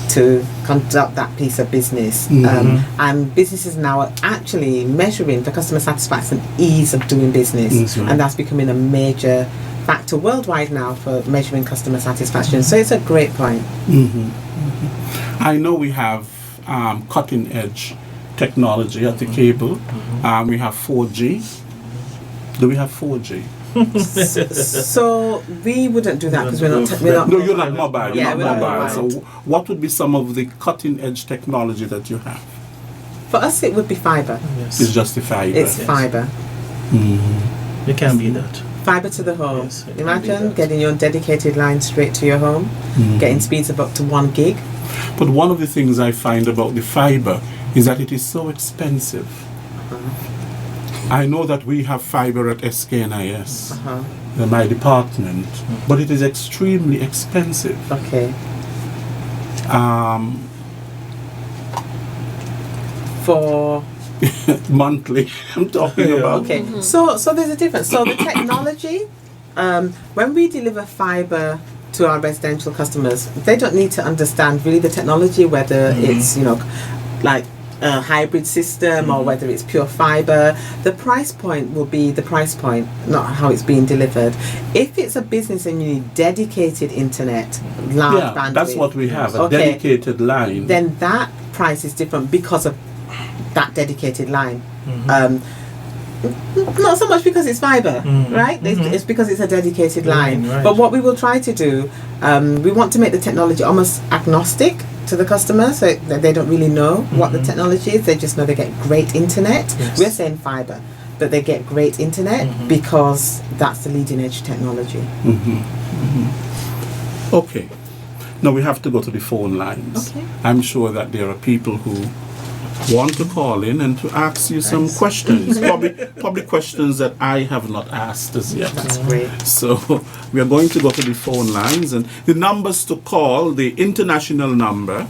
to conduct that piece of business? And businesses now are actually measuring for customer satisfaction ease of doing business, That's right. and that's becoming a major factor worldwide now for measuring customer satisfaction. So it's a great point. I know we have cutting edge technology at the cable. We have 4G. Do we have 4G? So we wouldn't do that because we're not. No, you're not mobile. You're Yeah, we're not not mobile. mobile. So, what would be some of the cutting edge technology that you have? For us, it would be fiber. It's Yes. just the fiber. It's fiber. It can be that. Fiber to the home. Yes, it can be Imagine that. getting your dedicated line straight to your home, getting speeds of up to 1 gig. But one of the things I find about the fiber is that it is so expensive. I know that we have fiber at SKNIS, Uh-huh. in my department, but it is extremely expensive. Okay. Um, For monthly, I'm talking about. okay. So there's a difference. So the technology, when we deliver fiber to our residential customers, they don't need to understand really the technology, whether it's like a hybrid system or whether it's pure fiber. The price point will be the price point, not how it's being delivered. If it's a business and you need dedicated internet, large Yeah, bandwidth, that's what we have, a Okay. dedicated line. then that price is different because of that dedicated line. Not so much because it's fiber, right? It's because it's a dedicated line. Right. But what we will try to do, we want to make the technology almost agnostic to the customer, so that they don't really know what the technology is. They just know they get great internet. Yes. We're saying fiber, but they get great internet because that's the leading edge technology. Okay. Now we have to go to the phone lines. Okay. I'm sure that there are people who want to call in and to ask you some questions. Probably questions that I have not asked as yet. That's great. So we are going to go to the phone lines, and the numbers to call, the international number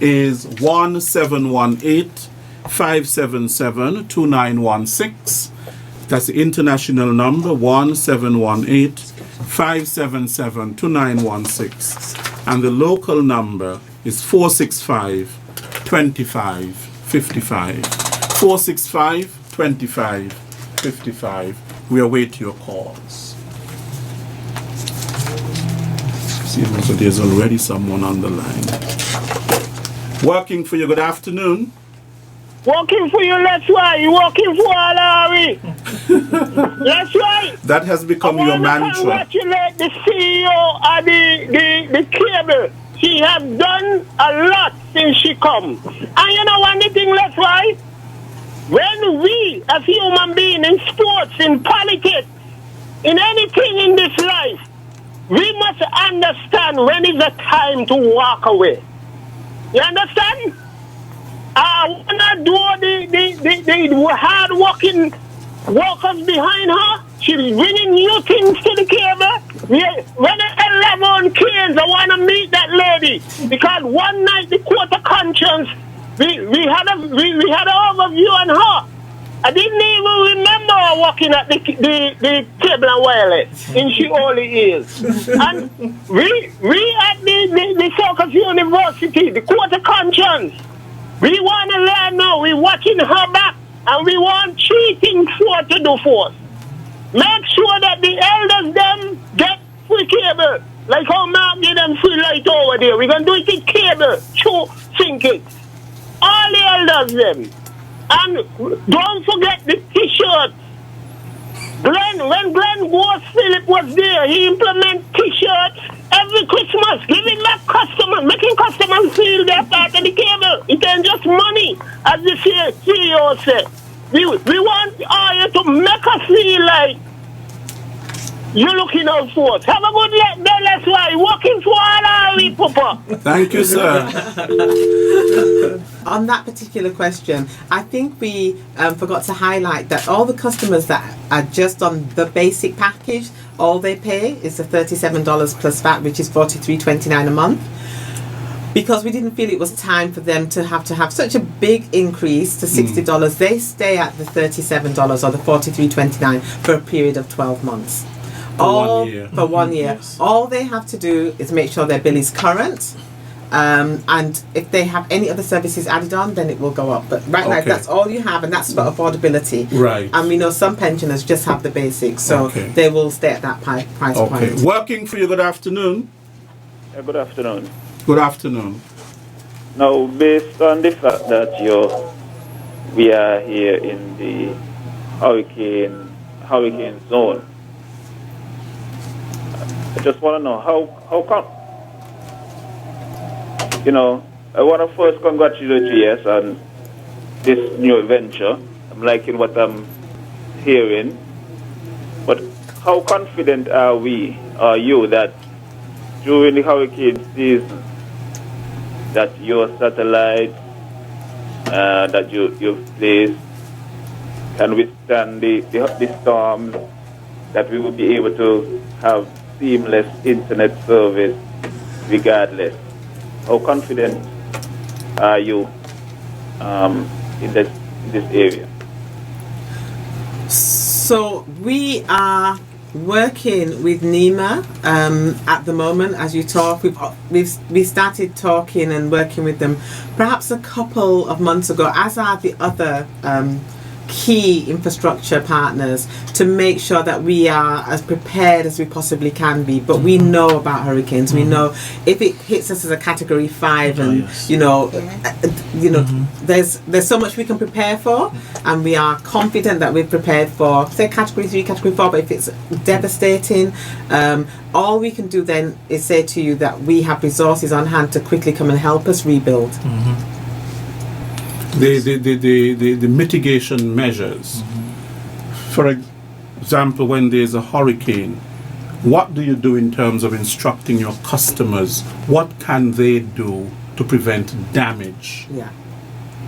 is 1718-577-2916. That's the international number, 1718-577-2916. And the local number is 465-2555. 465-2555. We await your calls. See, so there's already someone on the line. Working for you, good afternoon. Working for you, that's why. You working for Alawi. That's right. That has become your I want to mantra. congratulate the CEO of the cable. She has done a lot since she come. And you know one thing, that's why. When we, as human beings, in sports, in politics, in anything in this life, we must understand when is the time to walk away. You understand? I want to do the hard-working workers behind her. She's bringing new things to the cable. When I love on kids, I want to meet that lady. Because one night, the Court of Conscience, we had an overview on her. I didn't even remember her working at the cable and wireless in she only is. And we at the Circus University, the Court of Conscience, we want to learn now. We're watching her back, and we want 3 things to do for us. Make sure that the elders them get free cable, like how Mark gave them free light over there. We're going to do it in cable, sink it. All the elders them. And don't forget the t-shirts. When Glenn Ward Phillip was there, he implemented t-shirts every Christmas, giving back customers, making customers feel they're part of the cable. It ain't just money, as the CEO said. We want all you to make us feel like you're looking out for us. Have a good day, that's why. Working for all we, Papa. Thank you, sir. On that particular question, I think we forgot to highlight that all the customers that are just on the basic package, all they pay is the $37 plus VAT, which is $43.29 a month. Because we didn't feel it was time for them to have such a big increase to $60, they stay at the $37 or the $43.29 for a period of 12 months. For 1 year. For 1 year. Yes. All they have to do is make sure their bill is current. And if they have any other services added on, then it will go up. But right now, Okay. that's all you have, and that's for affordability. Right. And we know some pensioners just have the basics, so Okay. they will stay at that price Okay. point. Working for you, good afternoon. Good afternoon. Good afternoon. Now, based on the fact that we are here in the hurricane zone, I just want to know how come. I want to first congratulate you, yes, on this new venture. I'm liking what I'm hearing. But how confident are you, that during the hurricane season, that your satellite that you've placed can withstand the storms, that we will be able to have seamless internet service regardless. How confident are you in this area? So we are working with NEMA at the moment. As you talk, we started talking and working with them perhaps a couple of months ago, as are the other key infrastructure partners, to make sure that we are as prepared as we possibly can be. But we know about hurricanes. We know if it hits us as a category 5, and there's so much we can prepare for, and we are confident that we're prepared for, say, category 3, category 4. But if it's devastating, all we can do then is say to you that we have resources on hand to quickly come and help us rebuild. The mitigation measures. For example, when there's a hurricane, what do you do in terms of instructing your customers? What can they do to prevent damage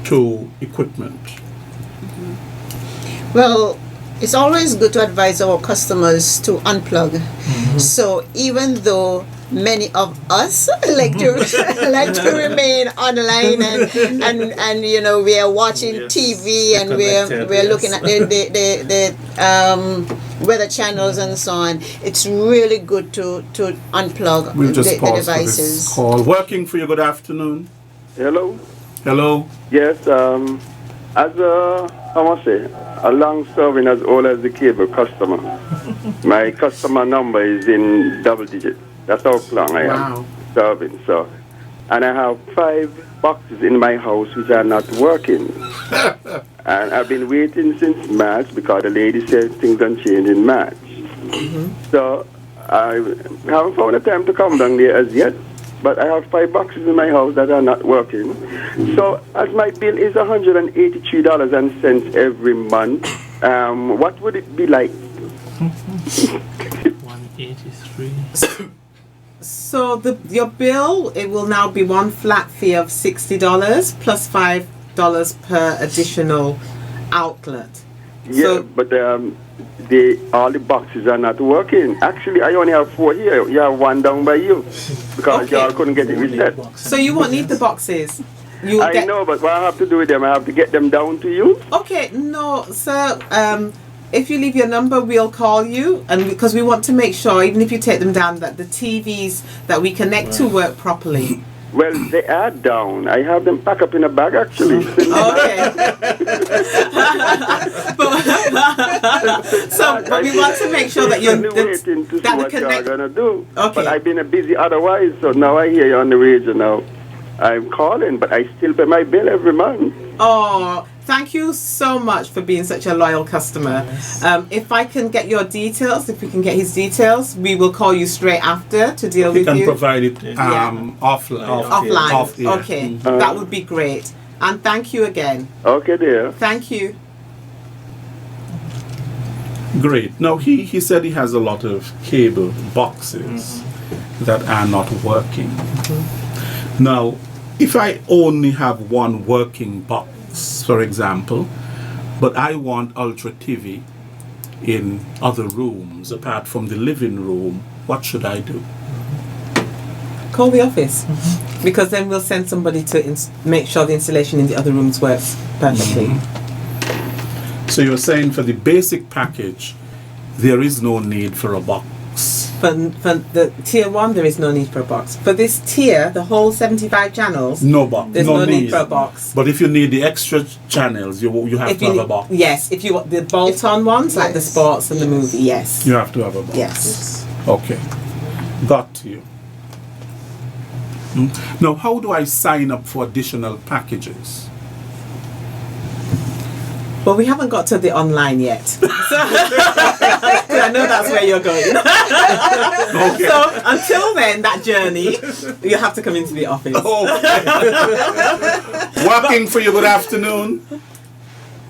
to equipment? Well, it's always good to advise our customers to unplug. So even though many of us like to remain online and we are watching TV and we're looking at the weather channels and so on, it's really good to unplug We'll just the pause devices. for this call. Working for you, good afternoon. Hello. Hello. Yes. As a long-serving as old as the cable customer, my customer number is in double digits. That's how long I am serving. So, and I have 5 boxes in my house which are not working. And I've been waiting since March because the lady said things don't change in March. So I haven't found a time to come down there as yet. But I have 5 boxes in my house that are not working. So as my bill is $183 every month, what would it be like? 183. So your bill, it will now be one flat fee of $60 plus $5 per additional outlet. Yeah, but all the boxes are not working. Actually, I only have 4 here. You have 1 down by you because y'all couldn't get it reset. So you won't need the boxes. I know, but what I have to do with them, I have to get them down to you. Okay, no, sir. If you leave your number, we'll call you, and because we want to make sure, even if you take them down, that the TVs that we connect to work properly. Well, they are down. I have them packed up in a bag, actually. Okay. but we want to make sure that you're waiting to see what you're gonna do. Okay. But I've been busy otherwise, so now I hear you on the radio now. I'm calling, but I still pay my bill every month. Oh, thank you so much for being such a loyal customer. Yes. If I can get your details, if we can get his details, we will call you straight after to deal We with can you. provide it offline. Offline. Off air. Okay, that would be great. And thank you again. Okay, dear. Thank you. Great. Now, he said he has a lot of cable boxes that are not working. Now, if I only have 1 working box, for example, but I want Ultra TV in other rooms apart from the living room, what should I do? Call the office, because then we'll send somebody to make sure the installation in the other rooms works perfectly. So you're saying for the basic package, there is no need for a box. For the tier 1, there is no need for a box. For this tier, the whole 75 channels, No box. there's no need for a box. But if you need the extra channels, you have to have a box. Yes, if you want the bolt-on ones, like the sports and the movie, yes. You have to have a box. Yes. Okay. Got you. Now, how do I sign up for additional packages? Well, we haven't got to the online yet. So, I know that's where you're going. Okay. So until then, that journey, you have to come into the office. Working for you, good afternoon.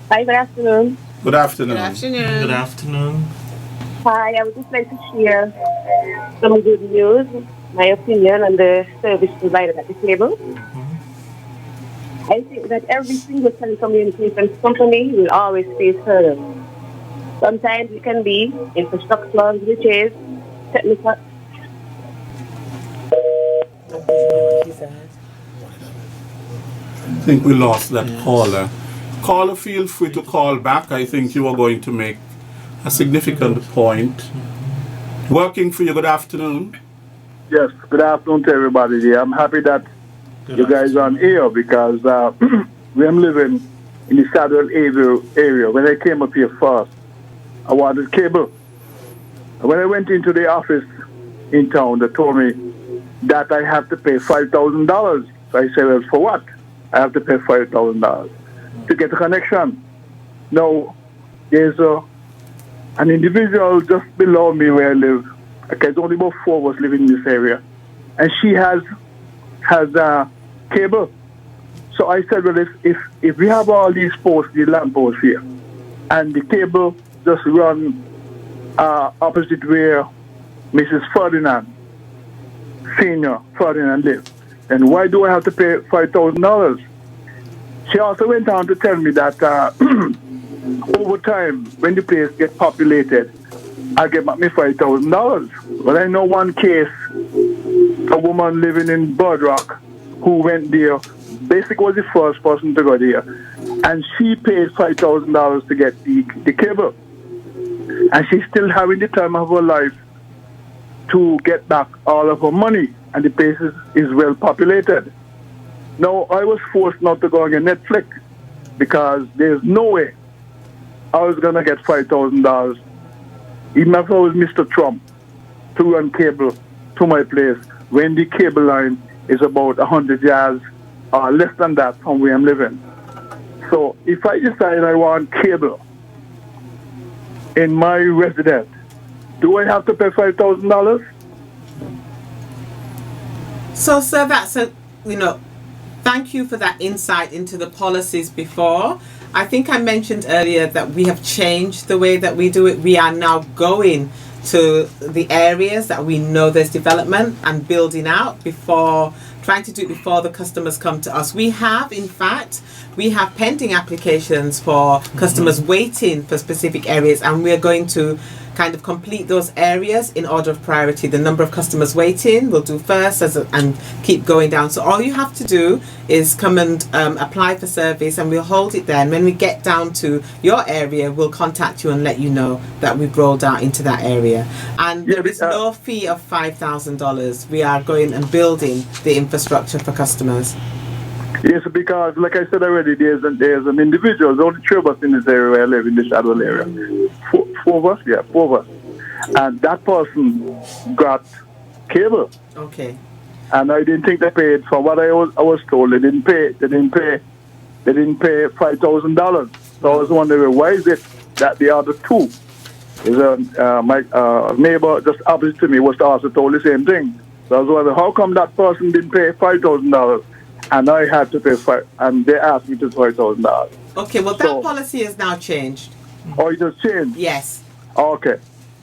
Hi, good afternoon. Good afternoon. Good afternoon. Good afternoon. Hi, I would just like to share some good news, my opinion on the service provided at the table. I think that every single telecommunications company will always face hurdles. Sometimes it can be infrastructure, which is technical. I think we lost that caller. Caller, feel free to call back. I think you are going to make a significant point. Working for you, good afternoon. Yes, good afternoon to everybody here. I'm happy that you guys are on air because I'm living in the Saddle area. When I came up here first, I wanted cable. When I went into the office in town, they told me that I have to pay $5,000. So I said, well, for what? I have to pay $5,000 to get a connection. Now, there's an individual just below me where I live. Okay, there's only about 4 of us living in this area. And she has cable. So I said, well, if we have all these posts, the lamp posts here, and the cable just run opposite where Mrs. Ferdinand, Senior Ferdinand lives, then why do I have to pay $5,000? She also went on to tell me that over time, when the place gets populated, I get back me $5,000. But I know one case, a woman living in Bird Rock who went there, basically was the first person to go there, and she paid $5,000 to get the cable. And she's still having the time of her life to get back all of her money, and the place is well populated. Now, I was forced not to go on Netflix because there's no way I was going to get $5,000, even if I was Mr. Trump, to run cable to my place when the cable line is about 100 yards or less than that from where I'm living. So if I decide I want cable in my residence, do I have to pay $5,000? So, sir, that's thank you for that insight into the policies before. I think I mentioned earlier that we have changed the way that we do it. We are now going to the areas that we know there's development and building out trying to do it before the customers come to us. We have pending applications for customers waiting for specific areas, and we're going to kind of complete those areas in order of priority. The number of customers waiting we'll do first and keep going down. So all you have to do is come and apply for service, and we'll hold it there. And when we get down to your area, we'll contact you and let you know that we've rolled out into that area. And there is no fee of $5,000. We are going and building the infrastructure for customers. Yes, because like I said already, there's an individual. There's only 3 of us in this area where I live, in the Shadwell area. 4 of us? Yeah, 4 of us. And that person got cable. Okay. And I didn't think they paid. From what I was told, they didn't pay $5,000. So I was wondering, why is it that the other 2? My neighbor just opposite to me was also told the same thing. So I was wondering, how come that person didn't pay $5,000? And I had to pay and they asked me to pay $5,000. Okay, well, that policy has now changed. Oh, it has changed? Yes. Okay.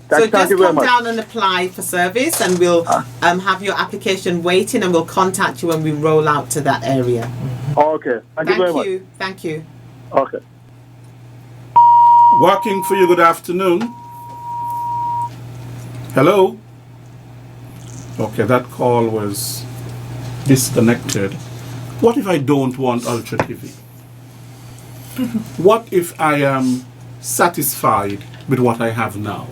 So just come down and apply for service, and we'll have your application waiting, and we'll contact you when we roll out to that area. Okay. Thank you very much. Thank you. Okay. Working for you, good afternoon. Hello? Okay, that call was disconnected. What if I don't want Ultra TV? What if I am satisfied with what I have now?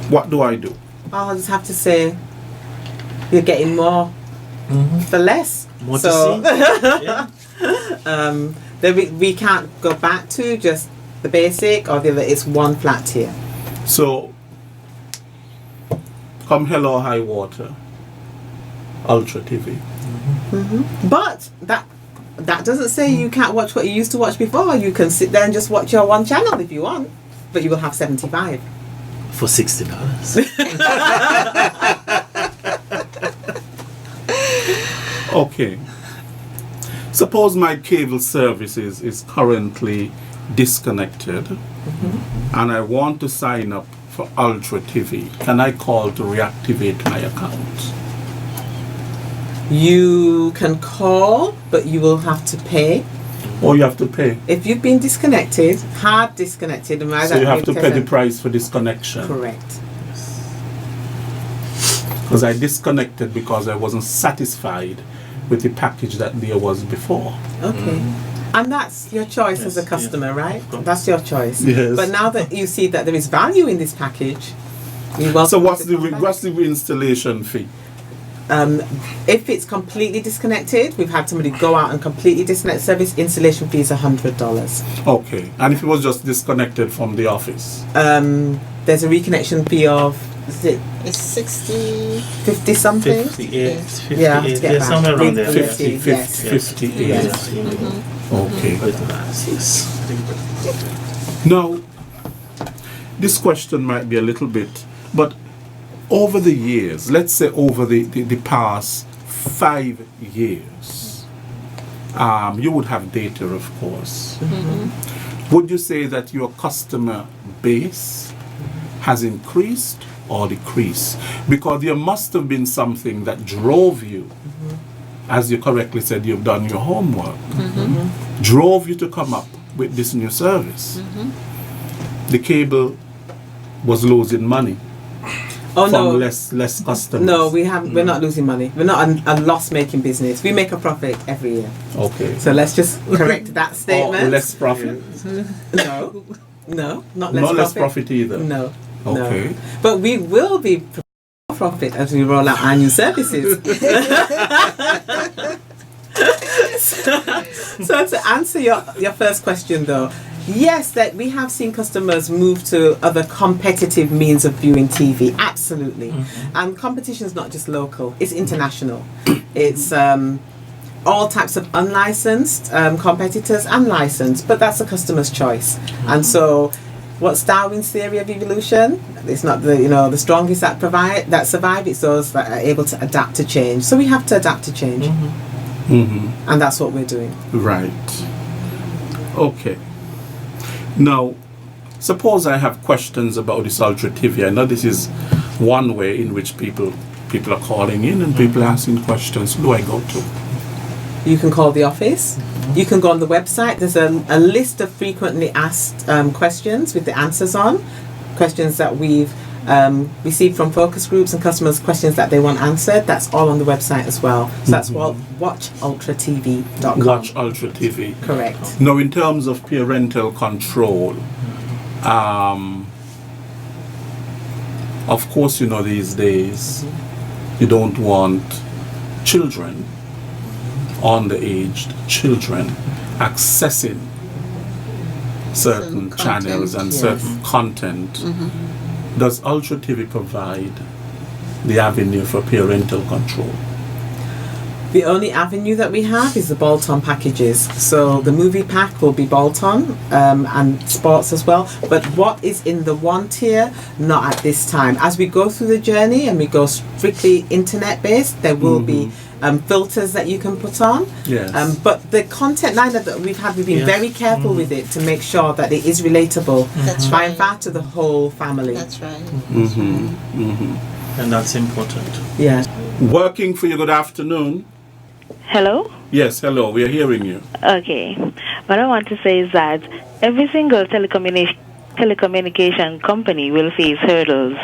What do I do? I'll just have to say you're getting more for less. More to see. Yeah. We can't go back to just the basic or the other. It's one flat tier. So, come hell or high water, Ultra TV. But that doesn't say you can't watch what you used to watch before. You can sit there and just watch your one channel if you want, but you will have 75 for $60. Okay. Suppose my cable service is currently disconnected, and I want to sign up for Ultra TV. Can I call to reactivate my account? You can call, but you will have to pay. Or you have to pay. If you've been disconnected, hard disconnected, So you have to pay the price for disconnection. Correct. Because I disconnected because I wasn't satisfied with the package that there was before. Okay. And that's your choice as a customer, right? That's your choice. Yes. But now that you see that there is value in this package, you welcome So what's to come back. the installation fee? If it's completely disconnected, we've had somebody go out and completely disconnect service, installation fee is $100. Okay. And if it was just disconnected from the office? There's a reconnection fee of, is it It's 60. 50 something? 58, 58, Yeah, to get yeah, back. somewhere around there. 50, 50, yes. 58. Yes. Okay. Yes. Now, this question might be a little bit, but over the years, let's say over the past 5 years, you would have data, of course. Would you say that your customer base has increased or decreased? Because there must have been something that drove you, as you correctly said, you've done your homework, drove you to come up with this new service. The cable was losing money Oh from no. less customers. No, we haven't. We're not losing money. We're not a loss-making business. We make a profit every year. Okay. So let's just correct that statement. Or less profit? No, no, not less Not profit. less profit either. No. Okay. No. But we will be profit as we roll out our new services. So to answer your first question though, yes, that we have seen customers move to other competitive means of viewing TV. Absolutely. And competition is not just local, it's international. It's all types of unlicensed competitors and licensed, but that's a customer's choice. And so what's Darwin's theory of evolution? It's not the strongest that survive, it's those that are able to adapt to change. So we have to adapt to change. And that's what we're doing. Right. Okay. Now, suppose I have questions about this Ultra TV. I know this is one way in which people are calling in and people are asking questions. Who do I go to? You can call the office. You can go on the website. There's a list of frequently asked questions with the answers on. Questions that we've received from focus groups and customers, questions that they want answered. That's all on the website as well. So that's watchultratv.com. Watch Ultra TV. Correct. Now, in terms of parental control, of course, these days, you don't want children, underaged children, accessing certain channels and certain content. Does Ultra TV provide the avenue for parental control? The only avenue that we have is the bolt-on packages. So the movie pack will be bolt-on and sports as well. But what is in the one tier, not at this time. As we go through the journey and we go strictly internet-based, there will be filters that you can put on. Yes. But the content lineup that we've had, we've been very careful with it to make sure that it is relatable by and far to the whole family. That's right. And that's important. Yeah. Working for you, good afternoon. Hello? Yes, hello, we are hearing you. Okay. What I want to say is that every single telecommunication company will face hurdles,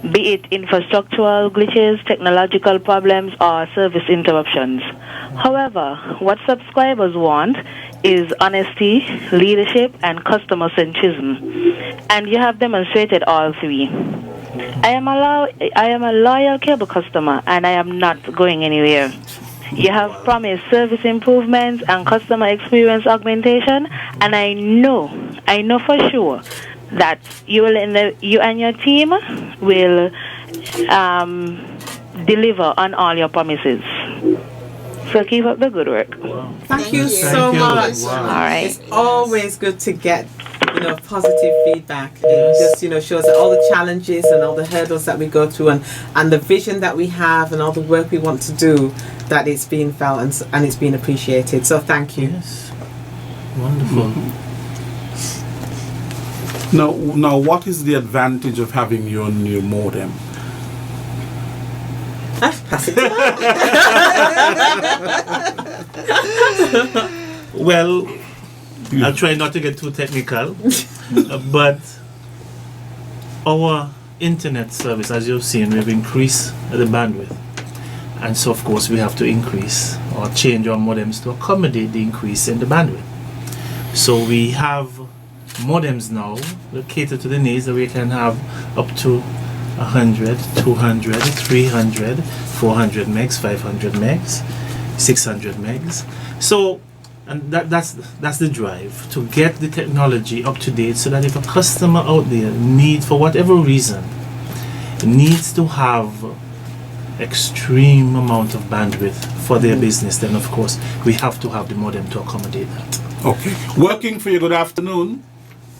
be it infrastructural glitches, technological problems, or service interruptions. However, what subscribers want is honesty, leadership, and customer centrism. And you have demonstrated all three. I am a loyal cable customer, and I am not going anywhere. You have promised service improvements and customer experience augmentation, and I know for sure that you and your team will deliver on all your promises. So keep up the good work. Thank you so much. Wow. All right. It's always good to get positive feedback. It just shows that all the challenges and all the hurdles that we go through and the vision that we have and all the work we want to do, that it's being felt and it's being appreciated. So thank you. Yes. Wonderful. Now, what is the advantage of having your new modem? Pass it Well, I'll try not to get too technical, but our internet service, as you've seen, we've increased the bandwidth, and so of course we have to increase or change our modems to accommodate the increase in the bandwidth. So we have modems now that cater to the needs that we can have up to 100, 200, 300, 400 megs, 500 megs, 600 megs. So, and that's the drive, to get the technology up to date, so that if a customer out there needs, for whatever reason, needs to have extreme amount of bandwidth for their business, then of course we have to have the modem to accommodate that. Okay. Working for you, good afternoon.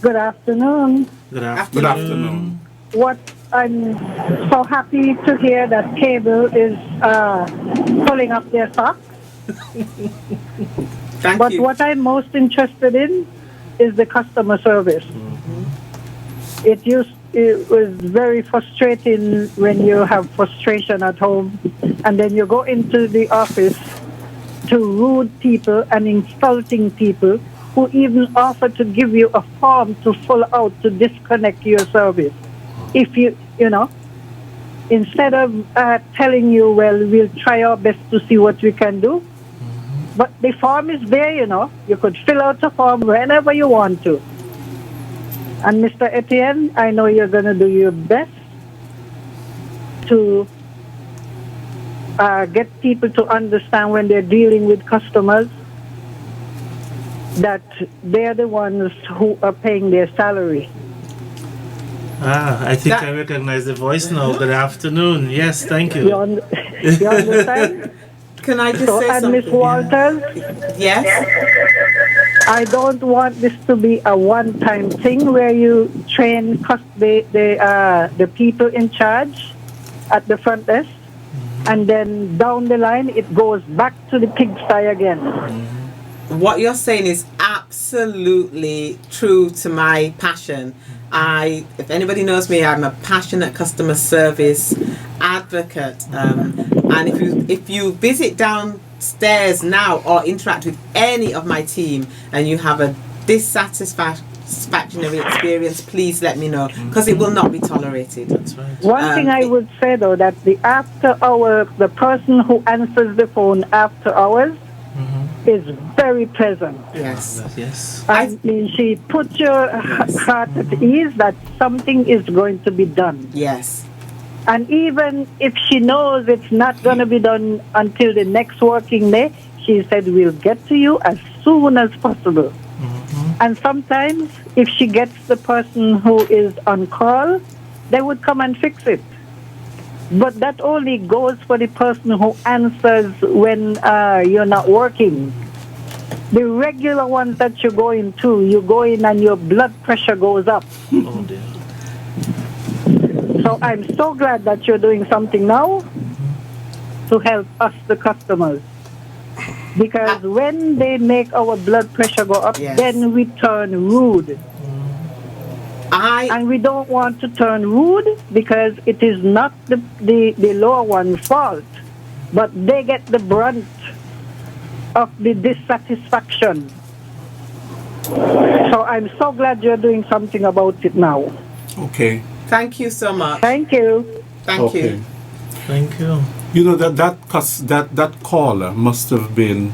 Good afternoon. Good afternoon. Good afternoon. What I'm so happy to hear that cable is pulling up their socks. But what I'm most interested in is the customer service. It was very frustrating when you have frustration at home and then you go into the office to rude people and insulting people who even offer to give you a form to fill out to disconnect your service. If you know, instead of telling you, well, we'll try our best to see what we can do, but the form is there, you know. You could fill out a form whenever you want to. And Mr. Etienne, I know you're going to do your best to get people to understand when they're dealing with customers that they're the ones who are paying their salary. I think I recognize the voice now. Good afternoon. Yes, thank you. You understand? Can I just say and something? Ms. Walters? Yes? I don't want this to be a one-time thing where you train the people in charge at the front desk, and then down the line it goes back to the pigsty again. What you're saying is absolutely true to my passion. If anybody knows me, I'm a passionate customer service advocate. And if you visit downstairs now or interact with any of my team and you have a dissatisfactory experience, please let me know, because it will not be tolerated. That's right. One thing I would say though, that the person who answers the phone after hours is very pleasant. Yes. Yes. I mean, she puts your heart at ease that something is going to be done. Yes. And even if she knows it's not going to be done until the next working day, she said, we'll get to you as soon as possible. And sometimes, if she gets the person who is on call, they would come and fix it. But that only goes for the person who answers when you're not working. The regular ones that you go into, you go in and your blood pressure goes up. Oh dear. So I'm so glad that you're doing something now to help us, the customers. Because when they make our blood pressure go up, then we turn rude. And we don't want to turn rude because it is not the lower one's fault, but they get the brunt of the dissatisfaction. So I'm so glad you're doing something about it now. Okay. Thank you so much. Thank you. Thank you. Thank you. You know, that caller must have been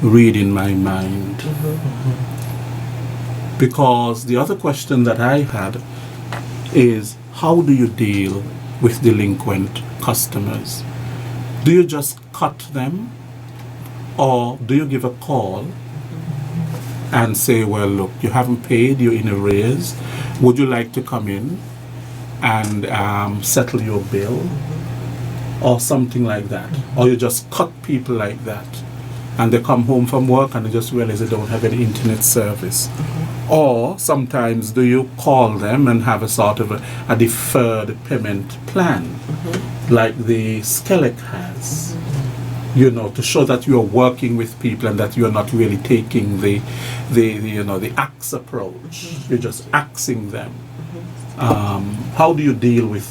reading my mind. Because the other question that I had is, how do you deal with delinquent customers? Do you just cut them? Or do you give a call and say, well, look, you haven't paid, you're in arrears, would you like to come in and settle your bill? Or something like that. Or you just cut people like that. And they come home from work and they just realize they don't have any internet service. Or sometimes do you call them and have a sort of a deferred payment plan, like the Skelec has, you know, to show that you are working with people and that you are not really taking the axe approach. You're just axing them. How do you deal with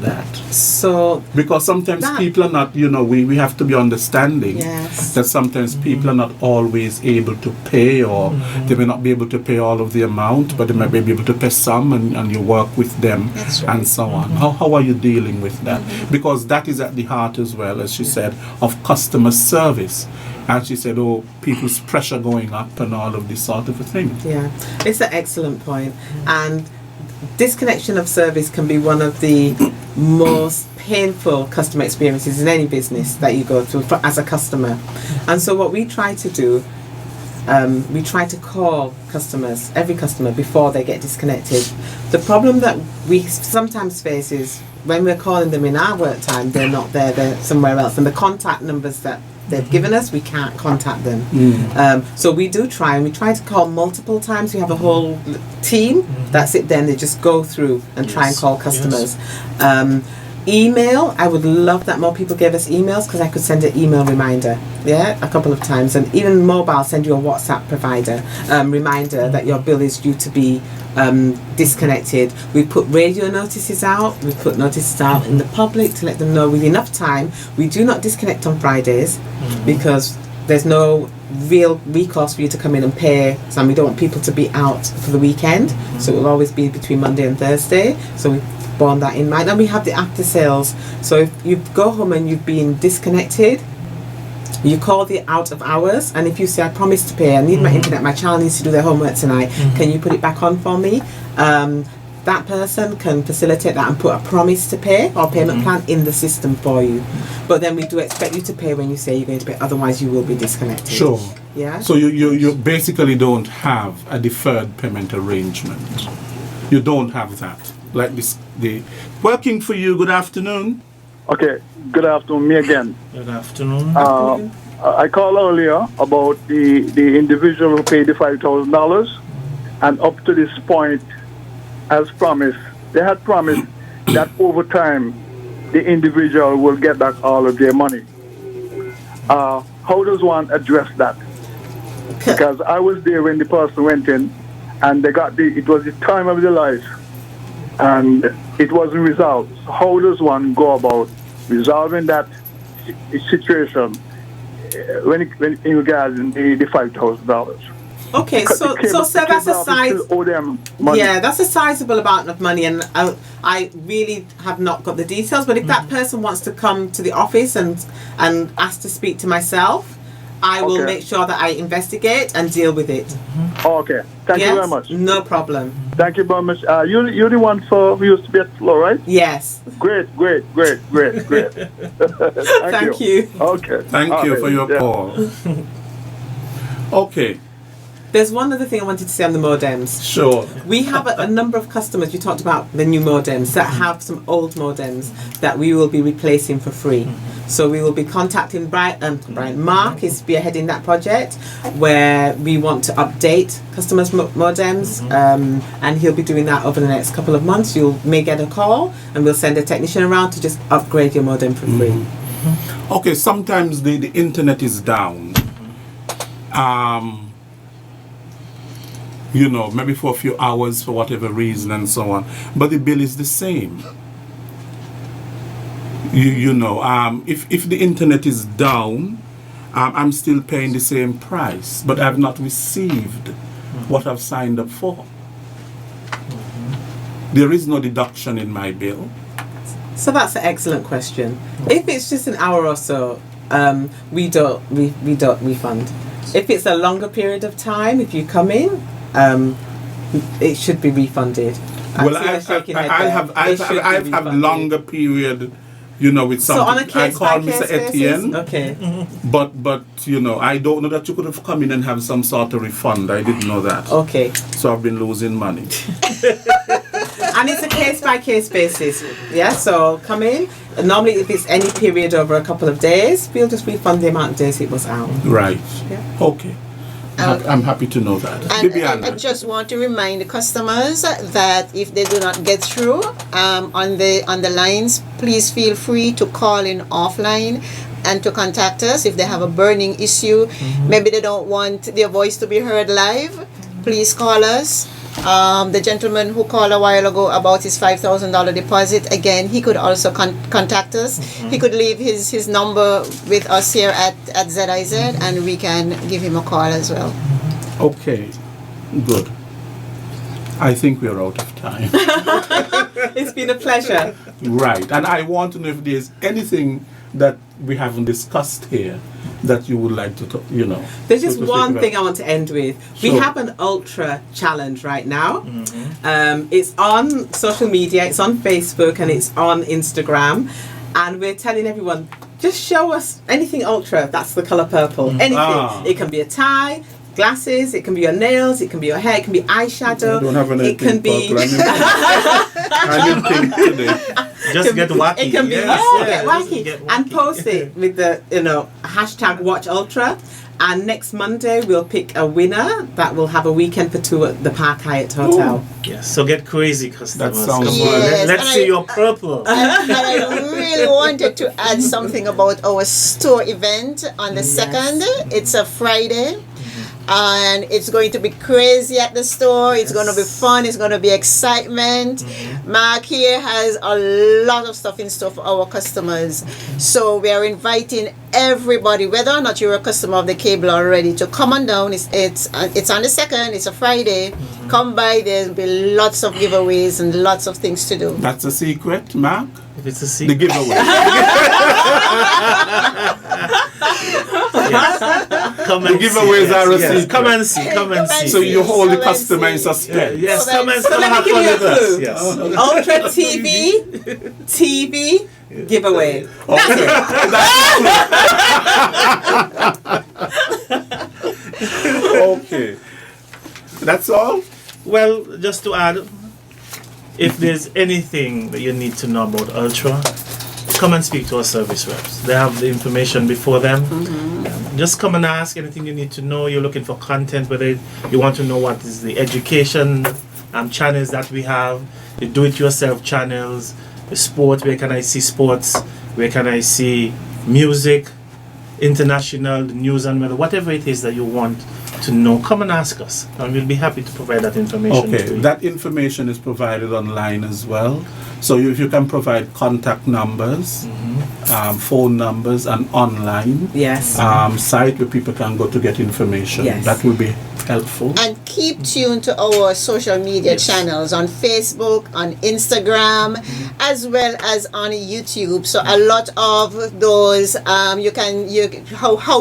that? So because sometimes that- people are not, we have to be understanding Yes. that sometimes people are not always able to pay, or they may not be able to pay all of the amount, but they may be able to pay some, and you work with them and so on. How are you dealing with that? Because that is at the heart as well, as she said, of customer service. And she said, people's pressure going up and all of this sort of a thing. Yeah, it's an excellent point. And disconnection of service can be one of the most painful customer experiences in any business that you go through as a customer. And so what we try to do, we try to call customers, every customer, before they get disconnected. The problem that we sometimes face is when we're calling them in our work time, they're not there, they're somewhere else. And the contact numbers that they've given us, we can't contact them. So we do try, and we try to call multiple times. We have a whole team that sit there and they just go through and try and call customers. Email, I would love that more people gave us emails, because I could send an email reminder, a couple of times. And even mobile, send you a WhatsApp provider reminder that your bill is due to be disconnected. We put radio notices out. We put notices out in the public to let them know with enough time. We do not disconnect on Fridays because there's no real recourse for you to come in and pay. So we don't want people to be out for the weekend. So it will always be between Monday and Thursday. So we borne that in mind. And we have the after sales. So if you go home and you've been disconnected, you call the out of hours, and if you say, I promise to pay, I need my internet, my child needs to do their homework tonight, can you put it back on for me? That person can facilitate that and put a promise to pay or payment plan in the system for you. But then we do expect you to pay when you say you're going to pay, otherwise you will be disconnected. Sure. Yeah. So you basically don't have a deferred payment arrangement. You don't have that. Like this, working for you. Good afternoon. Okay, good afternoon, me again. Good afternoon. I called earlier about the individual who paid the $5,000, and up to this point, as promised, they had promised that over time, the individual will get back all of their money. How does one address that? Because I was there when the person went in, and it was the time of their life, and it wasn't resolved. So how does one go about resolving that situation when in regards to the $5,000? Okay, so sir, that's a size. Yeah, that's a sizable amount of money, and I really have not got the details. But if that person wants to come to the office and ask to speak to myself, I will make sure that I investigate and deal with it. Okay, thank you very much. No problem. Thank you very much. You're the one who used to be at the floor, right? Yes. Great. Thank you. Okay. Thank you for your call. Okay. There's one other thing I wanted to say on the modems. Sure. We have a number of customers, you talked about the new modems, that have some old modems that we will be replacing for free. So we will be contacting Brian. Mark is spearheading that project where we want to update customers' modems, and he'll be doing that over the next couple of months. You may get a call and we'll send a technician around to just upgrade your modem for free. Okay, sometimes the internet is down. Maybe for a few hours for whatever reason and so on. But the bill is the same. If the internet is down, I'm still paying the same price, but I've not received what I've signed up for. There is no deduction in my bill. So that's an excellent question. If it's just an hour or so, we don't refund. If it's a longer period of time, if you come in, it should be refunded. Well, I've had longer period, with something. So on a I call Mr. case Etienne. basis? Okay. But I don't know that you could have come in and have some sort of refund. I didn't know that. Okay. So I've been losing money. And it's a case by case basis. Yeah. So come in. Normally, if it's any period over a couple of days, we'll just refund the amount of days it was out. Right. Yeah. Okay. I'm happy to know that. And I just want to remind the customers that if they do not get through on the lines, please feel free to call in offline and to contact us if they have a burning issue. Maybe they don't want their voice to be heard live. Please call us The gentleman who called a while ago about his $5,000 deposit, again, he could also contact us. He could leave his number with us here at ZIZ, and we can give him a call as well. Okay, good. I think we're out of time. It's been a pleasure. Right, and I want to know if there's anything that we haven't discussed here that you would like to, There's just so to one speak thing about. I want to end with. We Sure. have an ultra challenge right now. It's on social media, it's on Facebook, and it's on Instagram. And we're telling everyone, just show us anything ultra. That's the color purple. Anything. It can be a tie, glasses, it can be your nails, it can be your hair, it can be eyeshadow. I don't have anything it can be. I didn't think today. Just get wacky. It can be Yes, get yes, wacky. get And post it with the hashtag Watch Ultra. And next Monday we'll pick a winner that will have a weekend for two at the Park Hyatt Hotel. Yes, so get crazy, customers. That sounds Come good. on, Yes, let's and see I- your purple. And I really wanted to add something about our store event on the 2nd. It's a Friday. And it's going to be crazy at the store. It's going to be fun. It's going to be excitement. Mark here has a lot of stuff in store for our customers. So we are inviting everybody, whether or not you're a customer of the cable already, to come on down. It's on the 2nd. It's a Friday. Come by. There'll be lots of giveaways and lots of things to do. That's a secret, Mark? If it's a The secret. giveaway. Come The and giveaways see. are a Yes, secret. come and see. Come and see. So you hold the Come and customer in see. suspense. Yes, come and So let me have give fun you a with us. clue. Yes. Ultra TV giveaway. Okay. Okay. That's all? Well, just to add, if there's anything that you need to know about Ultra, come and speak to our service reps. They have the information before them. Just come and ask anything you need to know. You're looking for content, whether you want to know what is the education channels that we have, the do-it-yourself channels, the sport, where can I see sports, where can I see music, international, the news and weather, whatever it is that you want to know, come and ask us, and we'll be happy to provide that information to Okay, you. that information is provided online as well. So if you can provide contact numbers, phone numbers, and online Yes. site where people can go to get information, Yes. that will be helpful. And keep tuned to our social media channels on Facebook, on Instagram, as well as on YouTube. So a lot of those how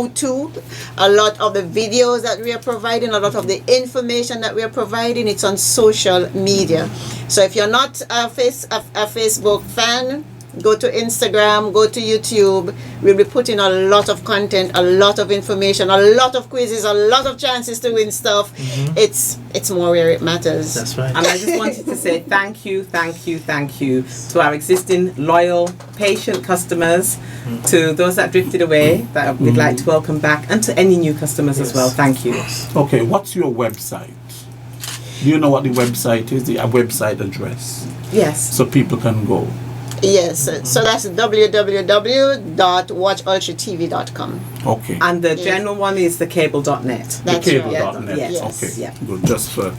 to, a lot of the videos that we are providing, a lot of the information that we are providing, it's on social media. So if you're not a Facebook fan, go to Instagram, go to YouTube. We'll be putting a lot of content, a lot of information, a lot of quizzes, a lot of chances to win stuff. It's more where it matters. That's right. And I just wanted to say thank you to our existing loyal, patient customers, to those that drifted away that we'd like to welcome back, and to any new customers as well. Thank you. Okay, what's your website? Do you know what the website is, the website address? Yes. So people can go. Yes, so that's www.watchultratv.com. Okay. And the general one is thecable.net. That's the right. cable.net. Yes. Okay, Yeah. good. Just for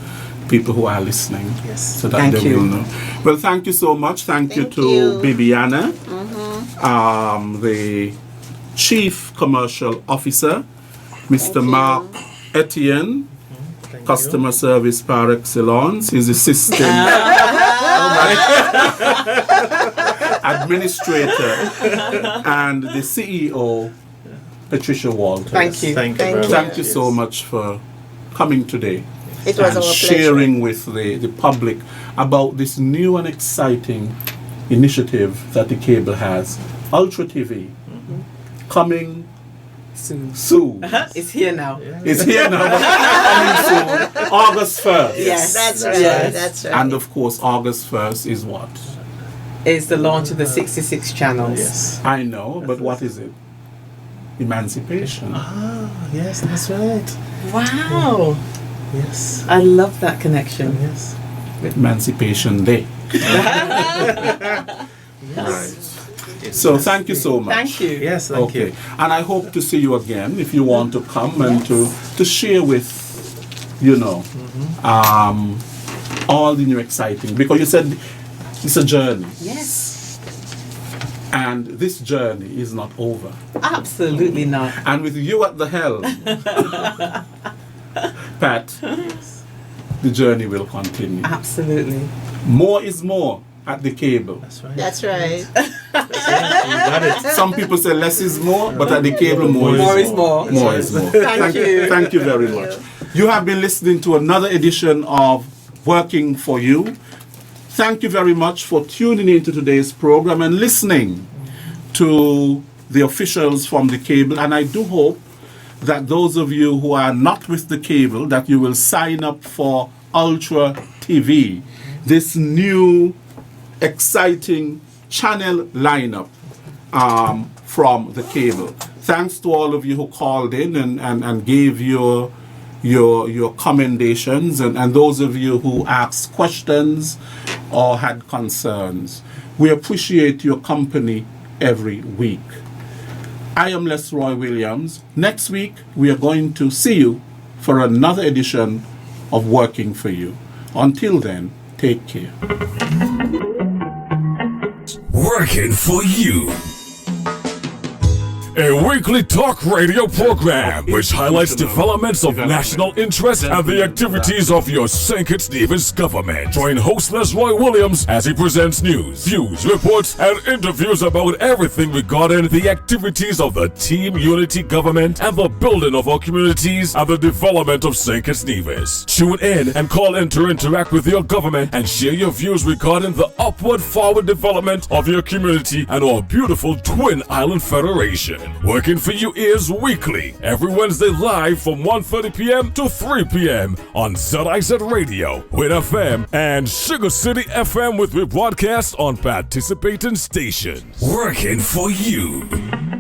people who are listening. Yes. So that Thank they you. will know. Well, thank you so much. Thank you Thank to you. Bibiana, the Chief Commercial Officer, Mr. Mark Etienne, Thank Customer Service par excellence, his assistant administrator, and the CEO, Patricia Walters. Thank you. Thank you Thank very you. much. Thank you so much for coming today It was and our pleasure. sharing with the public about this new and exciting initiative that the cable has. Ultra TV, coming soon. It's here now. It's here now, but coming soon, August 1st. Yes. That's right. Yes. That's right. And of course, August 1st is what? It's the launch of the 66 channels. Yes. I know, but what is it? Emancipation. Ah, yes, that's right. Wow. Yes. I love that connection. Yes. Emancipation Day. Right. So thank you so much. Thank you. Yes, thank Okay. you. And I hope to see you again if you want to come and to share with, all the new exciting, because you said it's a journey. Yes. And this journey is not over. Absolutely not. And with you at the helm, Pat, the journey will continue. Absolutely. More is more at the cable. That's right. That's right. You got it. Some people say less is more, but at the cable, more is more. More is more. Thank you. Thank you very much. You have been listening to another edition of Working for You. Thank you very much for tuning into today's program and listening to the officials from the cable. And I do hope that those of you who are not with the cable, that you will sign up for Ultra TV, this new exciting channel lineup from the cable. Thanks to all of you who called in and gave your commendations, and those of you who asked questions or had concerns. We appreciate your company every week. I am Les Roy Williams. Next week, we are going to see you for another edition of Working for You. Until then, take care. Working for You. A weekly talk radio program which highlights developments of national interest and the activities of your St. Kitts Nevis government. Join host Les Roy Williams as he presents news, views, reports, and interviews about everything regarding the activities of the Team Unity government and the building of our communities and the development of St. Kitts Nevis. Tune in and call in to interact with your government and share your views regarding the upward forward development of your community and our beautiful Twin Island Federation. Working for You is weekly, every Wednesday live from 1:30 p.m. to 3 p.m. on ZIZ Radio, Win FM, and Sugar City FM with rebroadcast on participating stations. Working for You.